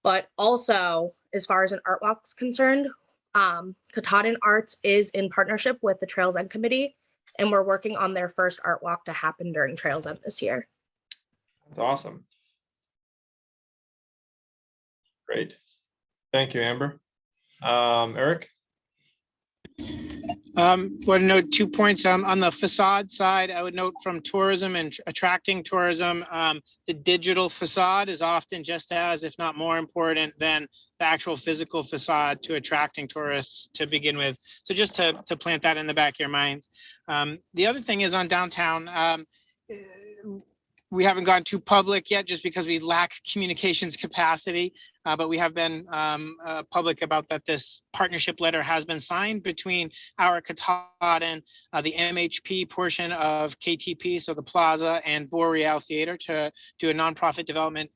But also, as far as an art walk's concerned, Katahdin Arts is in partnership with the Trails End Committee, and we're working on their first art walk to happen during Trails End this year.
That's awesome. Great. Thank you, Amber. Eric?
Want to note 2 points. On the facade side, I would note from tourism and attracting tourism, the digital facade is often just as, if not more important than the actual physical facade to attracting tourists to begin with. So just to plant that in the back of your minds. The other thing is on downtown, we haven't gone too public yet just because we lack communications capacity, but we have been public about that. This partnership letter has been signed between our Katahdin, the MHP portion of KTP, so the Plaza, and Boreal Theater to do a nonprofit development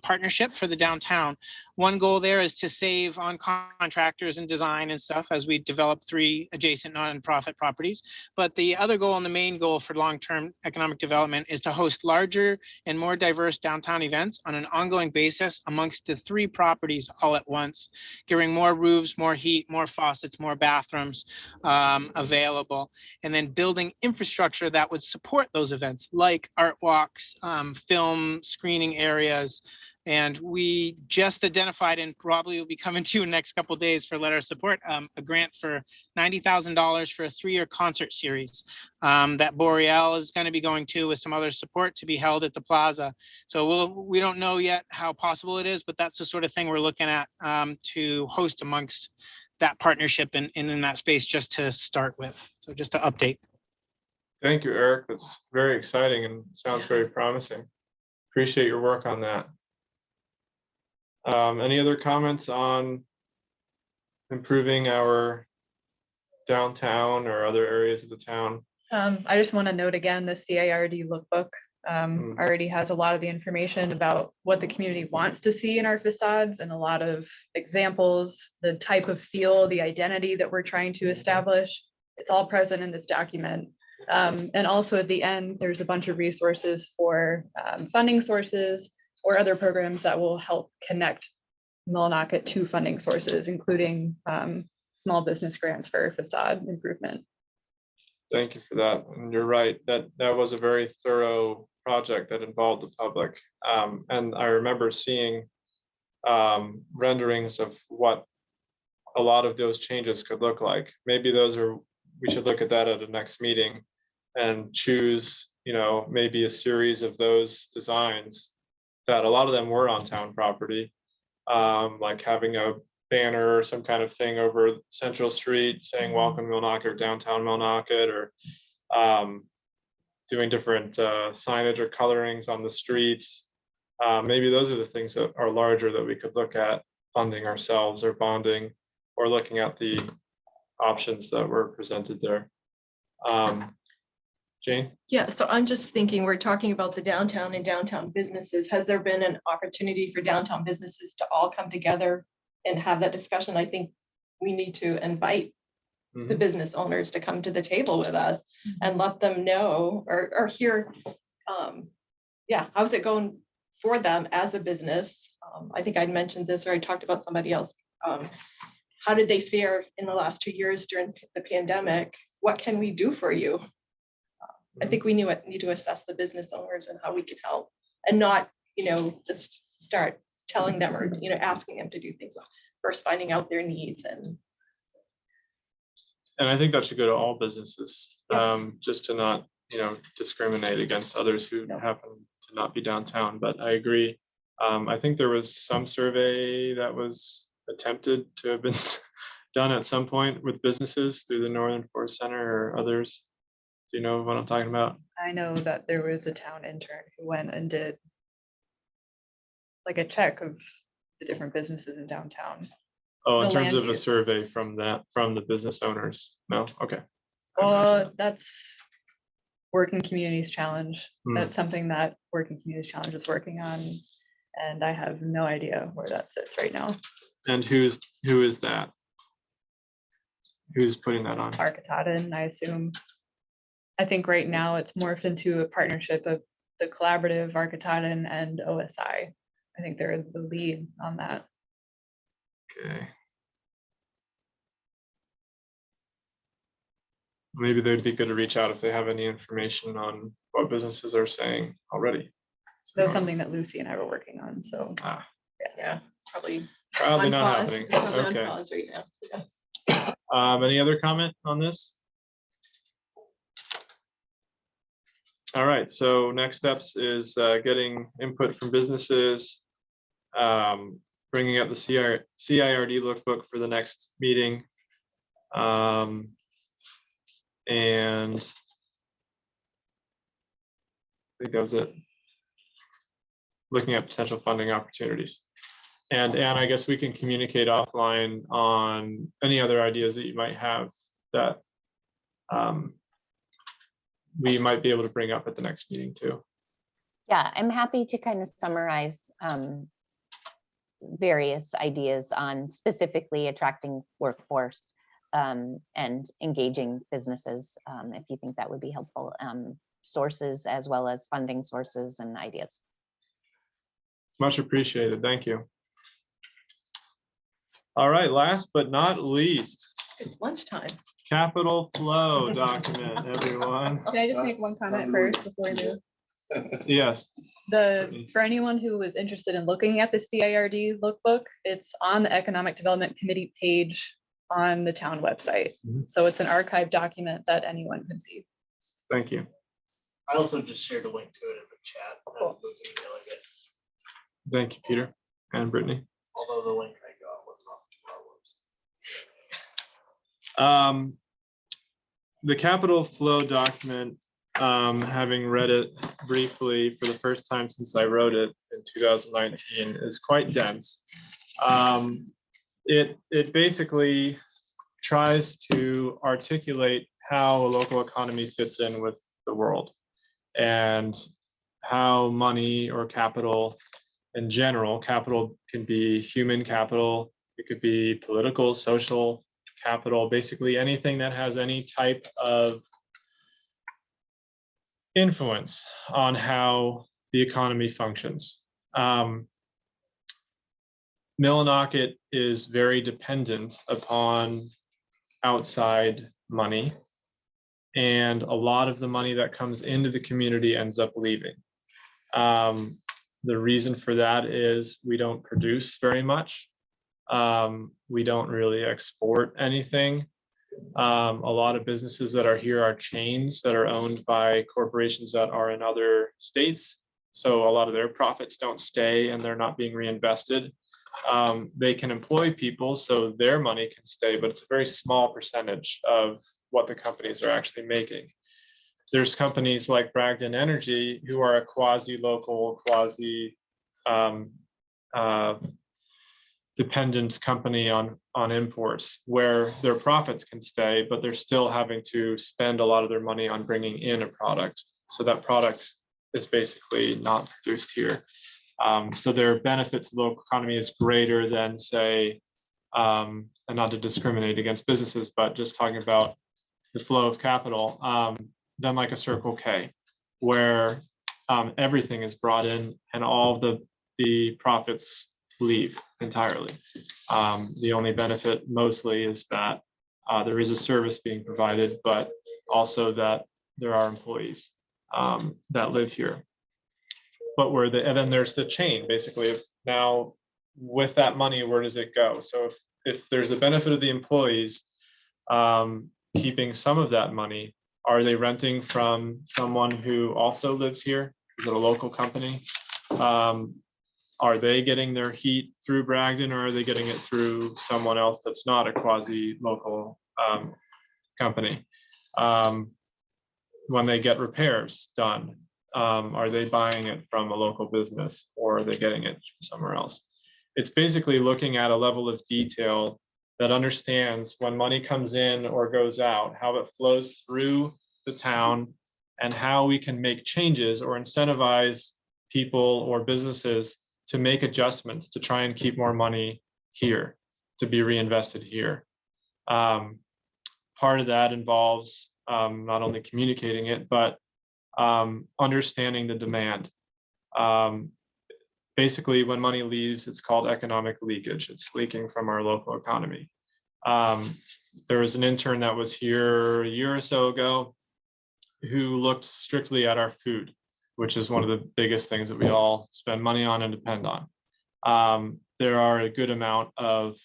partnership for the downtown. One goal there is to save on contractors and design and stuff as we develop 3 adjacent nonprofit properties. But the other goal and the main goal for long-term economic development is to host larger and more diverse downtown events on an ongoing basis amongst the 3 properties all at once, giving more roofs, more heat, more faucets, more bathrooms available, and then building infrastructure that would support those events like art walks, film screening areas. And we just identified, and probably will be coming to you in the next couple of days for letter of support, a grant for $90,000 for a 3-year concert series that Boreal is going to be going to with some other support to be held at the Plaza. So we don't know yet how possible it is, but that's the sort of thing we're looking at to host amongst that partnership and in that space just to start with. So just to update.
Thank you, Eric. That's very exciting and sounds very promising. Appreciate your work on that. Any other comments on improving our downtown or other areas of the town?
I just want to note again, the CIRD lookbook already has a lot of the information about what the community wants to see in our facades and a lot of examples, the type of feel, the identity that we're trying to establish. It's all present in this document. And also at the end, there's a bunch of resources for funding sources or other programs that will help connect Millinocket to funding sources, including small business grants for facade improvement.
Thank you for that. And you're right, that was a very thorough project that involved the public. And I remember seeing renderings of what a lot of those changes could look like. Maybe we should look at that at the next meeting and choose, maybe a series of those designs that a lot of them were on town property, like having a banner or some kind of thing over Central Street saying welcome Millinocket or downtown Millinocket, or doing different signage or colorings on the streets. Maybe those are the things that are larger that we could look at funding ourselves or bonding, or looking at the options that were presented there. Jane?
Yeah, so I'm just thinking, we're talking about the downtown and downtown businesses. Has there been an opportunity for downtown businesses to all come together and have that discussion? I think we need to invite the business owners to come to the table with us and let them know or hear, how's it going for them as a business? I think I'd mentioned this, or I talked about somebody else. How did they fare in the last 2 years during the pandemic? What can we do for you? I think we need to assess the business owners and how we can help, and not, just start telling them or, asking them to do things. First, finding out their needs. And
I think that should go to all businesses,
Yes.
Just to not, discriminate against others who happen to not be downtown. But I agree. I think there was some survey that was attempted to have been done at some point with businesses through the Northern Forest Center or others. Do you know what I'm talking about?
I know that there was a town intern who went and did like a check of the different businesses in downtown.
Oh, in
The
terms
land
of a
use.
survey from the business owners? No, okay.
Well, that's Working Communities Challenge.
Hmm.
That's something that Working Communities Challenge is working on. And I have no idea where that sits right now.
And who is that? Who's putting that on?
Katahdin, I assume. I think right now it's morphed into a partnership of the collaborative Katahdin and OSI. I think they're the lead on that.
Okay. Maybe they'd be good to reach out if they have any information on what businesses are saying already.
That's something that Lucy and I were working on, so.
yeah, probably
Probably
on
not
pause.
happening.
Probably on
Okay.
pause right now. Yeah.
Any other comment on this? All right, so next steps is getting input from businesses, bringing up the CIRD lookbook for the next meeting. And I think that was it. Looking at potential funding opportunities. And I guess we can communicate offline on any other ideas that you might have that we might be able to bring up at the next meeting too.
Yeah, I'm happy to kind of summarize various ideas on specifically attracting workforce and engaging businesses, if you think that would be helpful, sources as well as funding sources and ideas.
Much appreciated. Thank you. All right, last but not least,
It's lunchtime.
capital flow document, everyone.
Can I just make one comment first before we move?
Yes,
For anyone who is interested in looking at the CIRD lookbook, it's on the Economic Development Committee page on the town website.
Mhm.
So it's an archived document that anyone can see.
thank you.
I also just shared a link to it in the chat. I was emailing it,
Thank you, Peter and Brittany.
although the link I got was not to our website.
The capital flow document, having read it briefly for the first time since I wrote it in 2019, is quite dense. It basically tries to articulate how a local economy fits in with the world and how money or capital in general, capital can be human capital, it could be political, social capital, basically anything that has any type of influence on how the economy functions. Millinocket is very dependent upon outside money, and a lot of the money that comes into the community ends up leaving. The reason for that is we don't produce very much. We don't really export anything. A lot of businesses that are here are chains that are owned by corporations that are in other states. So a lot of their profits don't stay and they're not being reinvested. They can employ people, so their money can stay, but it's a very small percentage of what the companies are actually making. There's companies like Bragdon Energy who are a quasi-local, dependent company on imports, where their profits can stay, but they're still having to spend a lot of their money on bringing in a product. So that product is basically not produced here. So their benefit to the local economy is greater than, say, and not to discriminate against businesses, but just talking about the flow of capital, than like a Circle K, where everything is brought in and all of the profits leave entirely. The only benefit mostly is that there is a service being provided, but also that there are employees that live here. But and then there's the chain, basically, of now with that money, where does it go? So if there's a benefit of the employees keeping some of that money, are they renting from someone who also lives here? Is it a local company? Are they getting their heat through Bragdon, or are they getting it through someone else that's not a quasi-local company? When they get repairs done, are they buying it from a local business, or are they getting it from somewhere else? It's basically looking at a level of detail that understands when money comes in or goes out, how it flows through the town, and how we can make changes or incentivize people or businesses to make adjustments to try and keep more money here, to be reinvested here. Part of that involves not only communicating it, but understanding the demand. Basically, when money leaves, it's called economic leakage. It's leaking from our local economy. There was an intern that was here a year or so ago who looked strictly at our food, which is one of the biggest things that we all spend money on and depend on. There are a good amount of,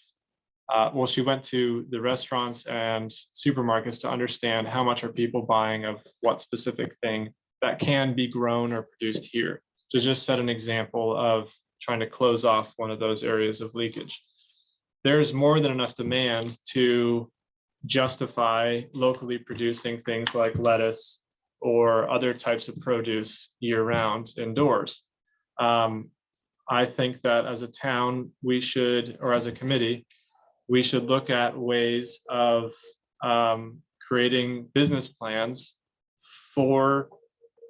well, she went to the restaurants and supermarkets to understand how much are people buying of what specific thing that can be grown or produced here, to just set an example of trying to close off one of those areas of leakage. There's more than enough demand to justify locally producing things like lettuce or other types of produce year-round indoors. I think that as a town, we should, or as a committee, we should look at ways of creating business plans for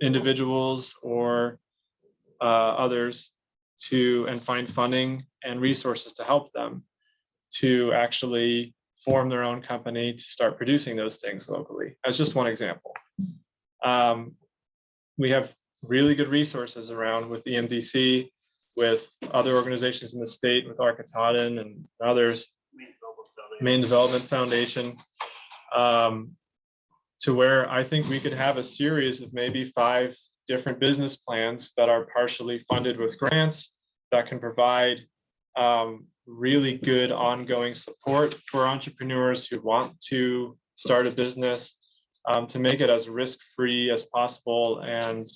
individuals or others and find funding and resources to help them to actually form their own company to start producing those things locally. As just one example. We have really good resources around with the MDC, with other organizations in the state, with Architecton and others, Maine Development Foundation, to where I think we could have a series of maybe 5 different business plans that are partially funded with grants that can provide really good ongoing support for entrepreneurs who want to start a business, to make it as risk-free as possible and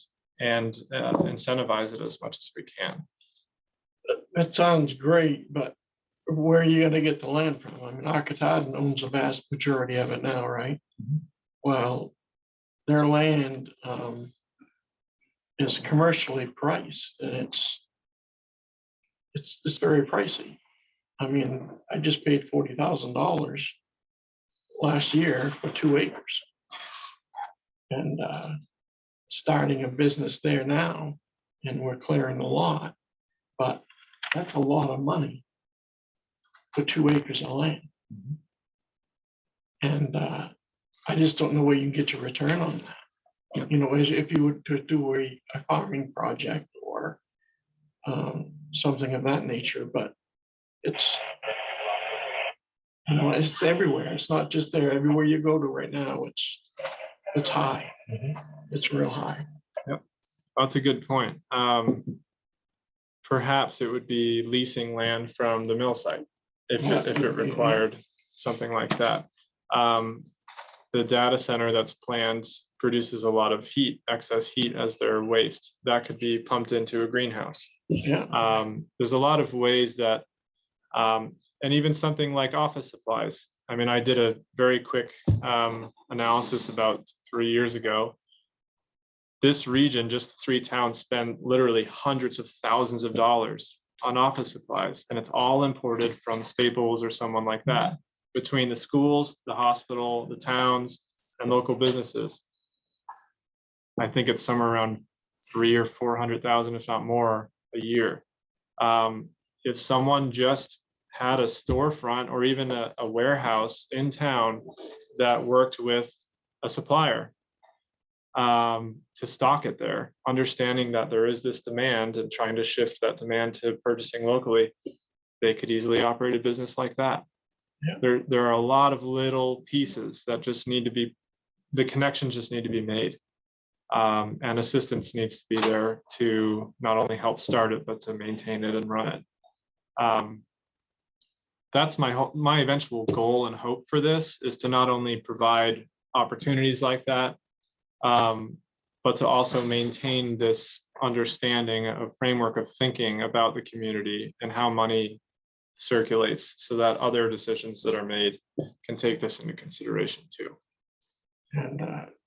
incentivize it as much as we can.
That sounds great, but where are you gonna get the land from? I mean, Architecton owns a vast majority of it now, right? Well, their land is commercially priced, and it's very pricey. I mean, I just paid $40,000 last year for 2 acres. And starting a business there now, and we're clearing the lot, but that's a lot of money for 2 acres of land. And I just don't know where you can get your return on that. You know, if you were to do a farming project or something of that nature, but it's, you know, it's everywhere. It's not just there. Everywhere you go to right now, it's high. It's real high.
Yep, that's a good point. Perhaps it would be leasing land from the mill site if it required something like that. The data center that's planned produces a lot of heat, excess heat as their waste. That could be pumped into a greenhouse.
Yeah.
There's a lot of ways that, and even something like office supplies. I mean, I did a very quick analysis about 3 years ago. This region, just 3 towns, spend literally hundreds of thousands of dollars on office supplies, and it's all imported from Staples or someone like that, between the schools, the hospital, the towns, and local businesses. I think it's somewhere around 300,000 or 400,000, if not more, a year. If someone just had a storefront or even a warehouse in town that worked with a supplier to stock it there, understanding that there is this demand and trying to shift that demand to purchasing locally, they could easily operate a business like that.
Yeah.
There are a lot of little pieces that just need to be, the connections just need to be made. And assistance needs to be there to not only help start it, but to maintain it and run it. That's my eventual goal and hope for this, is to not only provide opportunities like that, but to also maintain this understanding of framework of thinking about the community and how money circulates, so that other decisions that are made can take this into consideration too.
And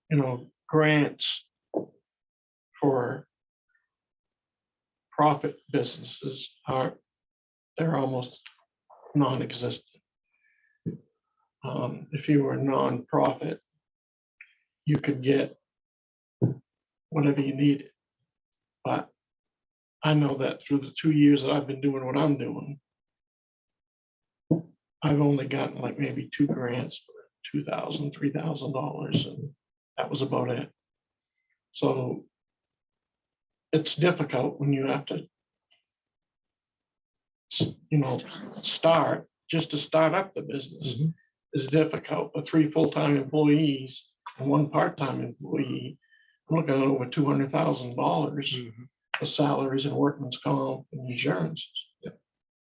you know, grants for profit businesses they're almost non-existent. If you were a non-profit, you could get whatever you needed. But I know that through the 2 years that I've been doing what I'm doing, I've only gotten like maybe 2 grants for $2,000, $3,000, and that was about it. So it's difficult when you have to, you know, start up the business is difficult. But 3 full-time employees and 1 part-time employee, I'm looking at over $200,000 for salaries and workman's comp and insurances,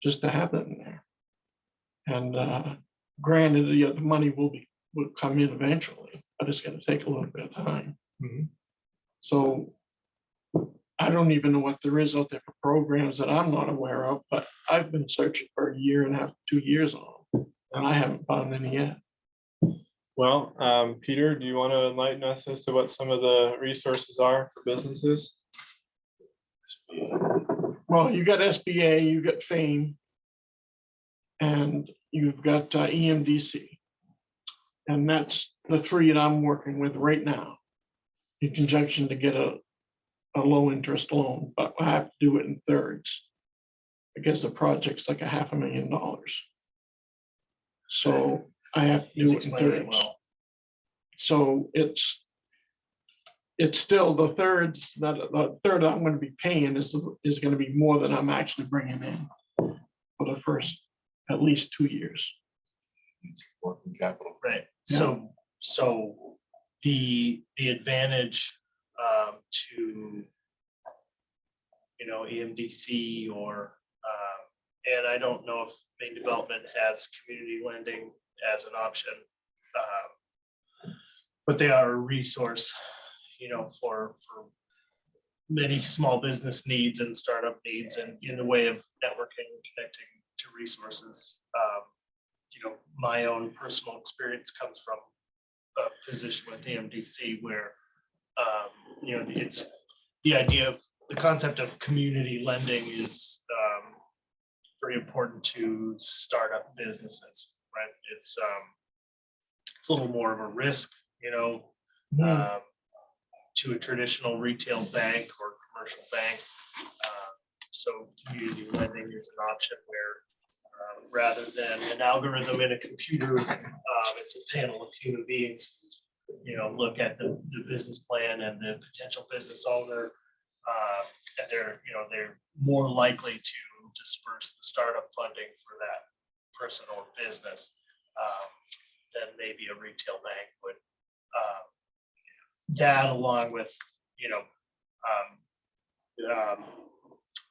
just to have them there. And granted, the money will come in eventually, but it's going to take a little bit of time. So I don't even know what there is out there for programs that I'm not aware of, but I've been searching for a year and a half, 2 years on them, and I haven't found any yet.
Well, Peter, do you want to enlighten us as to what some of the resources are for businesses?
Well, you got SBA, you got FAME, and you've got EMDC. And that's the three that I'm working with right now in conjunction to get a low interest loan, but I have to do it in thirds because the project's like $500,000. So I have to
He's
do it in
explained it
thirds.
well.
So it's still the thirds, that the third I'm going to be paying is going to be more than I'm actually bringing in for the first at least 2 years.
Working capital.
Right,
Yeah.
so the advantage to, you know, EMDC or, and I don't know if Maine Development has community lending as an option. But they are a resource, you know, for many small business needs and startup needs and in the way of networking, connecting to resources. You know, my own personal experience comes from a position with the MDC where, you know, it's the idea of the concept of community lending is very important to startup businesses, right? It's a little more of a risk, you know, to a traditional retail bank or commercial bank. So community lending is an option where rather than an algorithm in a computer, it's a panel of human beings, you know, look at the business plan and the potential business owner. And they're more likely to disperse the startup funding for that person or business than maybe a retail bank would. That along with, you know,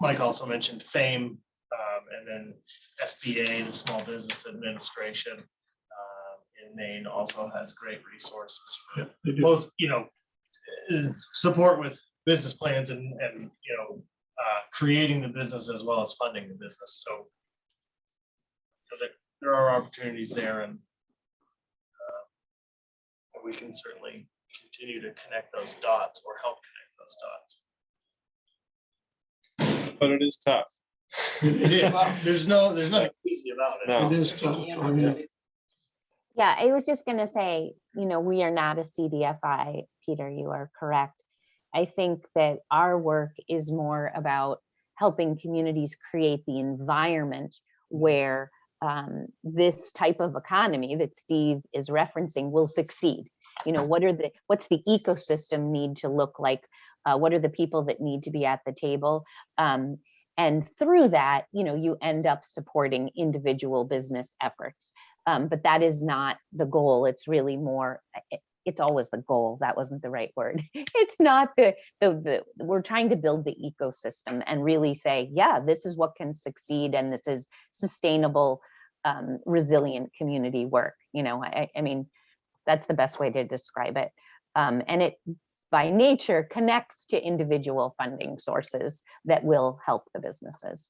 Mike also mentioned FAME, and then SBA, the Small Business Administration in Maine also has great resources for both, you know, support with business plans and you know, creating the business as well as funding the business. So there are opportunities there, and we can certainly continue to connect those dots or help connect those dots.
But it is tough.
It is. There's nothing easy about it.
No.
It is tough. I mean,
Yeah, I was just gonna say, you know, we are not a CDFI, Peter, you are correct. I think that our work is more about helping communities create the environment where this type of economy that Steve is referencing will succeed. You know, what's the ecosystem need to look like? What are the people that need to be at the table? And through that, you know, you end up supporting individual business efforts. But that is not the goal. It's really more, it's always the goal. That wasn't the right word. It's not we're trying to build the ecosystem and really say, yeah, this is what can succeed. And this is sustainable, resilient community work. You know, I mean, that's the best way to describe it. And it, by nature, connects to individual funding sources that will help the businesses.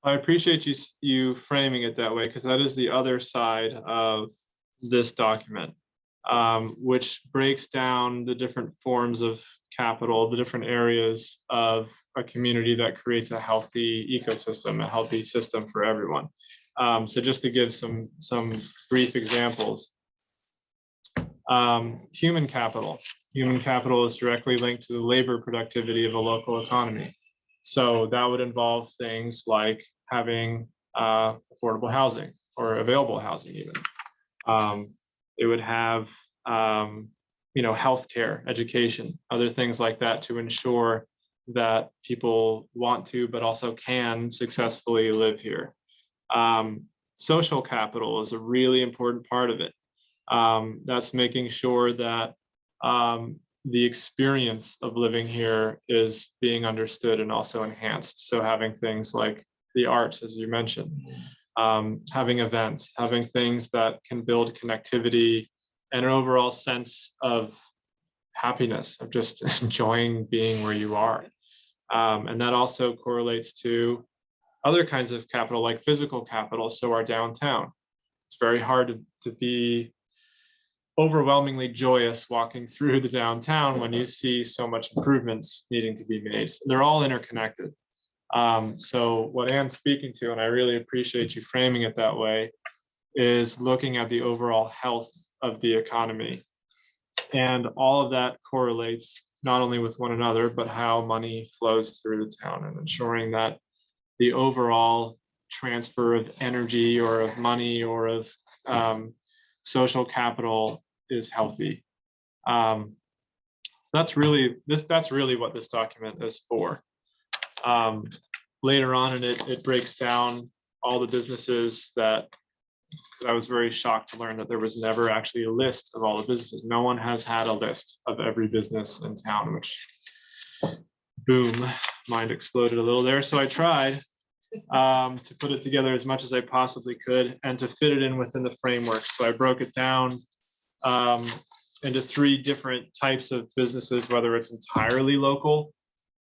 I appreciate you framing it that way, because that is the other side of this document, which breaks down the different forms of capital, the different areas of a community that creates a healthy ecosystem, a healthy system for everyone. So just to give some brief examples. Human capital. Human capital is directly linked to the labor productivity of a local economy. So that would involve things like having affordable housing or available housing even. It would have, you know, healthcare, education, other things like that to ensure that people want to, but also can successfully live here. Social capital is a really important part of it. That's making sure that the experience of living here is being understood and also enhanced. So having things like the arts, as you mentioned, having events, having things that can build connectivity and an overall sense of happiness, of just enjoying being where you are. And that also correlates to other kinds of capital, like physical capital. So our downtown, it's very hard to be overwhelmingly joyous walking through the downtown when you see so much improvements needing to be made. They're all interconnected. So what Anne's speaking to, and I really appreciate you framing it that way, is looking at the overall health of the economy. And all of that correlates not only with one another, but how money flows through the town, and ensuring that the overall transfer of energy or of money or of social capital is healthy. That's really what this document is for. Later on in it, it breaks down all the businesses that, because I was very shocked to learn that there was never actually a list of all the businesses. No one has had a list of every business in town, which, boom, mind exploded a little there. So I tried to put it together as much as I possibly could and to fit it in within the framework. So I broke it down into 3 different types of businesses, whether it's entirely local,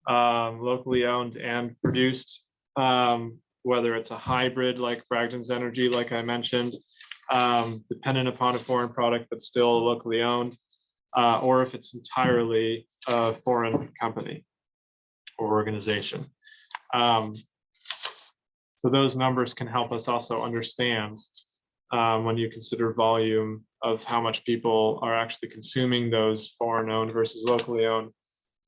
locally owned and produced, whether it's a hybrid like Bragdon's Energy, like I mentioned, dependent upon a foreign product but still locally owned, or if it's entirely a foreign company or organization. So those numbers can help us also understand when you consider volume of how much people are actually consuming those foreign owned versus locally owned.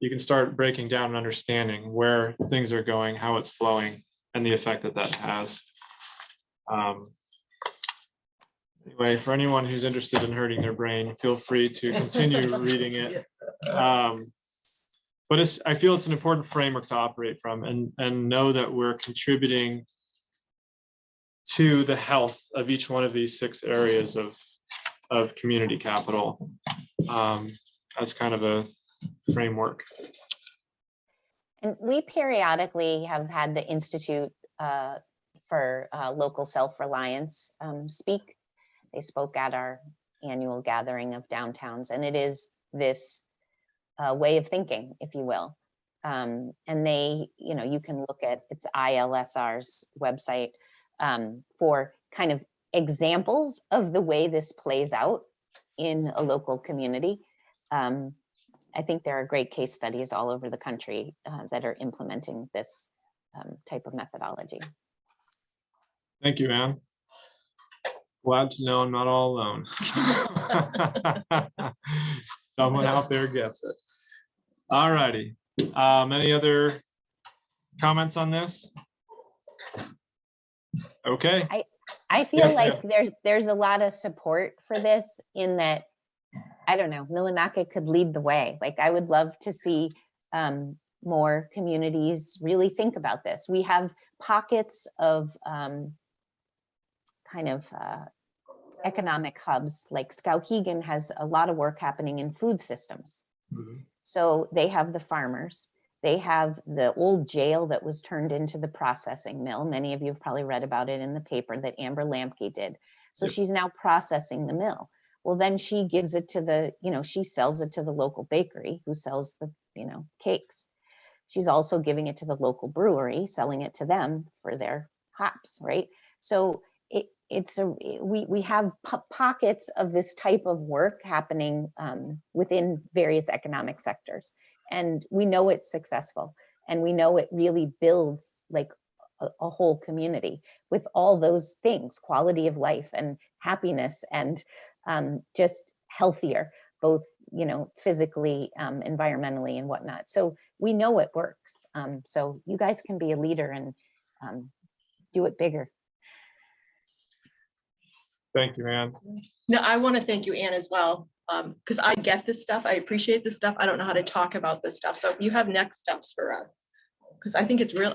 You can start breaking down and understanding where things are going, how it's flowing, and the effect that that has. Anyway, for anyone who's interested in hurting their brain, feel free to continue reading it. But I feel it's an important framework to operate from, and know that we're contributing to the health of each one of these 6 areas of community capital as kind of a framework.
And we periodically have had the Institute for Local Self-Reliance speak. They spoke at our annual gathering of downtowns, and it is this way of thinking, if you will. And they, you can look at it's ILSR's website for kind of examples of the way this plays out in a local community. I think there are great case studies all over the country that are implementing this type of methodology.
Thank you, Anne. Glad to know I'm not all alone. Someone out there gets it. All righty. Any other comments on this? Okay.
I feel
Yes,
like there's a lot of support for this, in that, I don't know, Millinocket could lead the way. Like, I would love to see more communities really think about this. We have pockets of kind of economic hubs, like Skowhegan has a lot of work happening in food systems. So they have the farmers, they have the old jail that was turned into the processing mill. Many of you have probably read about it in the paper that Amber Lamke did. So she's now processing the mill. Well, then she gives it to the, she sells it to the local bakery who sells the, cakes. She's also giving it to the local brewery, selling it to them for their hops, right? So we have pockets of this type of work happening within various economic sectors, and we know it's successful, and we know it really builds like a whole community with all those things: quality of life and happiness, and just healthier, both physically, environmentally, and whatnot. So we know it works. So you guys can be a leader and do it bigger.
Thank you, Anne.
No, I want to thank you, Anne, as well, because I get this stuff. I appreciate this stuff. I don't know how to talk about this stuff. So if you have next steps for us, because I think it's real,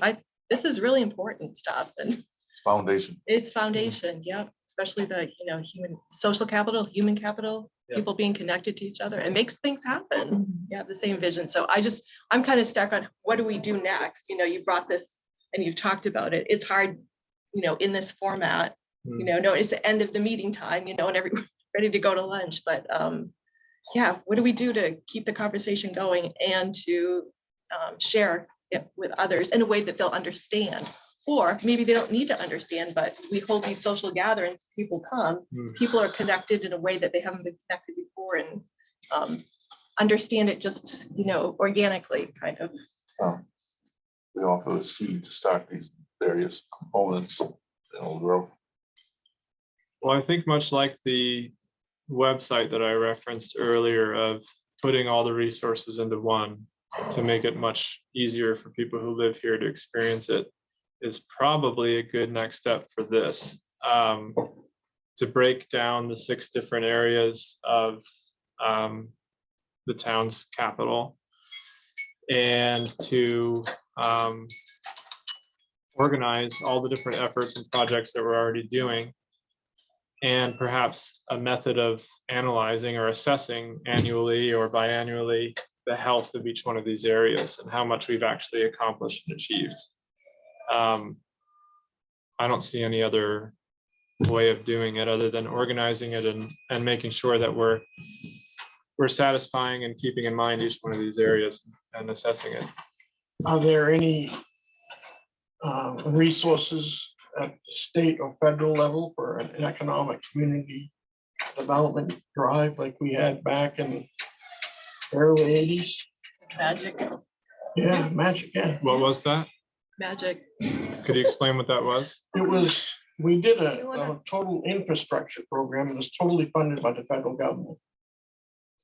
this is really important stuff, and
It's foundation.
it's foundation. Yeah, especially the human social capital, human capital, people being connected to each other. It makes things happen. You have the same vision. So I'm kind of stuck on what do we do next. You brought this and you've talked about it. It's hard, in this format. No, it's the end of the meeting time, and everyone's ready to go to lunch. But yeah, what do we do to keep the conversation going and to share it with others in a way that they'll understand? Or maybe they don't need to understand, but we hold these social gatherings, people come, people are connected in a way that they haven't been connected before, and understand it just, organically, kind of.
We offer the seed to start these various components and it'll grow.
Well, I think much like the website that I referenced earlier of putting all the resources into one to make it much easier for people who live here to experience it is probably a good next step for this. To break down the 6 different areas of the town's capital and to organize all the different efforts and projects that we're already doing, and perhaps a method of analyzing or assessing annually or biannually the health of each one of these areas and how much we've actually accomplished and achieved. I don't see any other way of doing it other than organizing it and making sure that we're satisfying and keeping in mind each one of these areas and assessing it.
Are there any resources at the state or federal level for an economic community development drive like we had back in the early 80s?
Magic.
Yeah, magic, yeah.
What was that?
Magic.
Could you explain what that was?
It was, we did a total infrastructure program. It was totally funded by the federal government.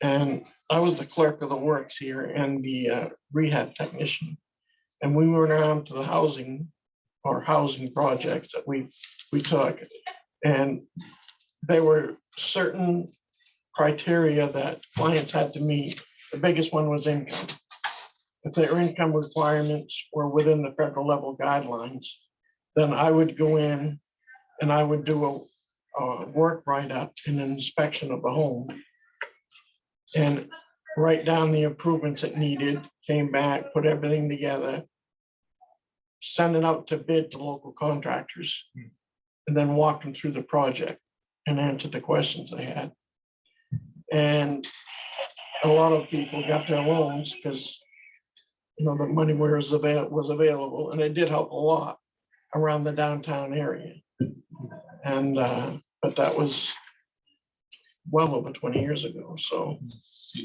And I was the clerk of the works here and the rehab technician. And we went around to the housing projects that we took. And there were certain criteria that clients had to meet. The biggest one was income. If their income requirements were within the federal level guidelines, then I would go in and I would do a work write-up and an inspection of the home and write down the improvements it needed, came back, put everything together, send it out to bid to local contractors, and then walk them through the project and answer the questions they had. And a lot of people got their loans because the money was available, and it did help a lot around the downtown area. And but that was well over 20 years ago. So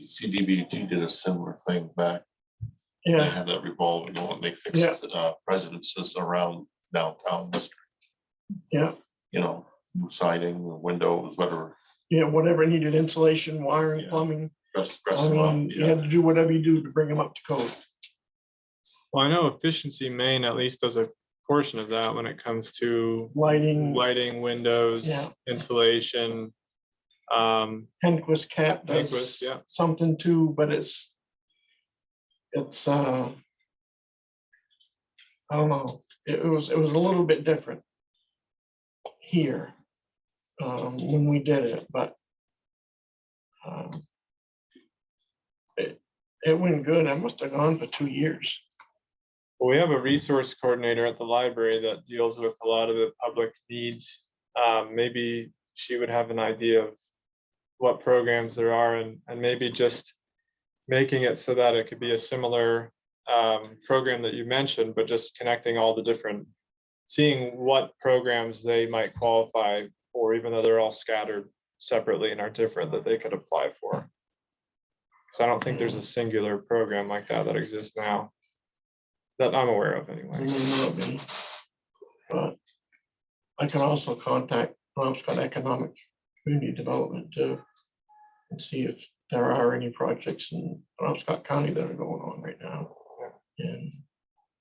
CDBG did a similar thing back. They
yeah,
had that revolving loan. They fixed residences around downtown district.
yeah,
New siding, windows, whatever.
yeah, whatever needed insulation, wiring,
Yeah.
plumbing.
Press
I
them up.
mean, you had to do whatever you do to bring them up to code.
Well, I know Efficiency Maine at least does a portion of that when it comes to
Lighting,
windows,
Yeah.
insulation.
Henquist Cap does
Henquist, yeah.
something too, but it's I don't know. It was a little bit different here when we did it, but it went good. I must have gone for 2 years.
Well, we have a resource coordinator at the library that deals with a lot of the public needs. Maybe she would have an idea of what programs there are and maybe just making it so that it could be a similar program that you mentioned, but just connecting all the different, seeing what programs they might qualify for, even though they're all scattered separately and are different, that they could apply for. Because I don't think there's a singular program like that exists now that I'm aware of
There
anyway.
may not be, but I can also contact Penobscot Economic Community Development too and see if there are any projects in Penobscot County that are going on right now. And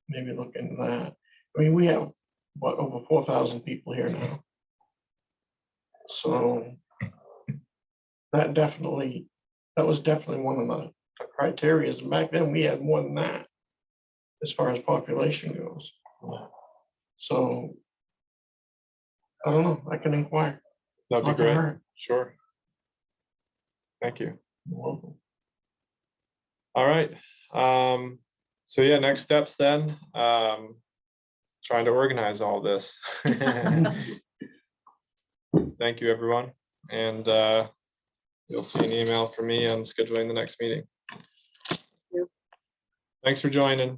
maybe look into that. I mean, we have, over 4,000 people here now. So that was definitely one of the criteria. And back then, we had more than that as far as population goes. So I don't know, I can inquire.
That'd be
Not gonna
great.
hurt.
Sure. Thank you.
You're welcome.
All right. So yeah, next steps then. Trying to organize all this. Thank you, everyone. And you'll see an email from me on scheduling the next meeting. Thanks for joining.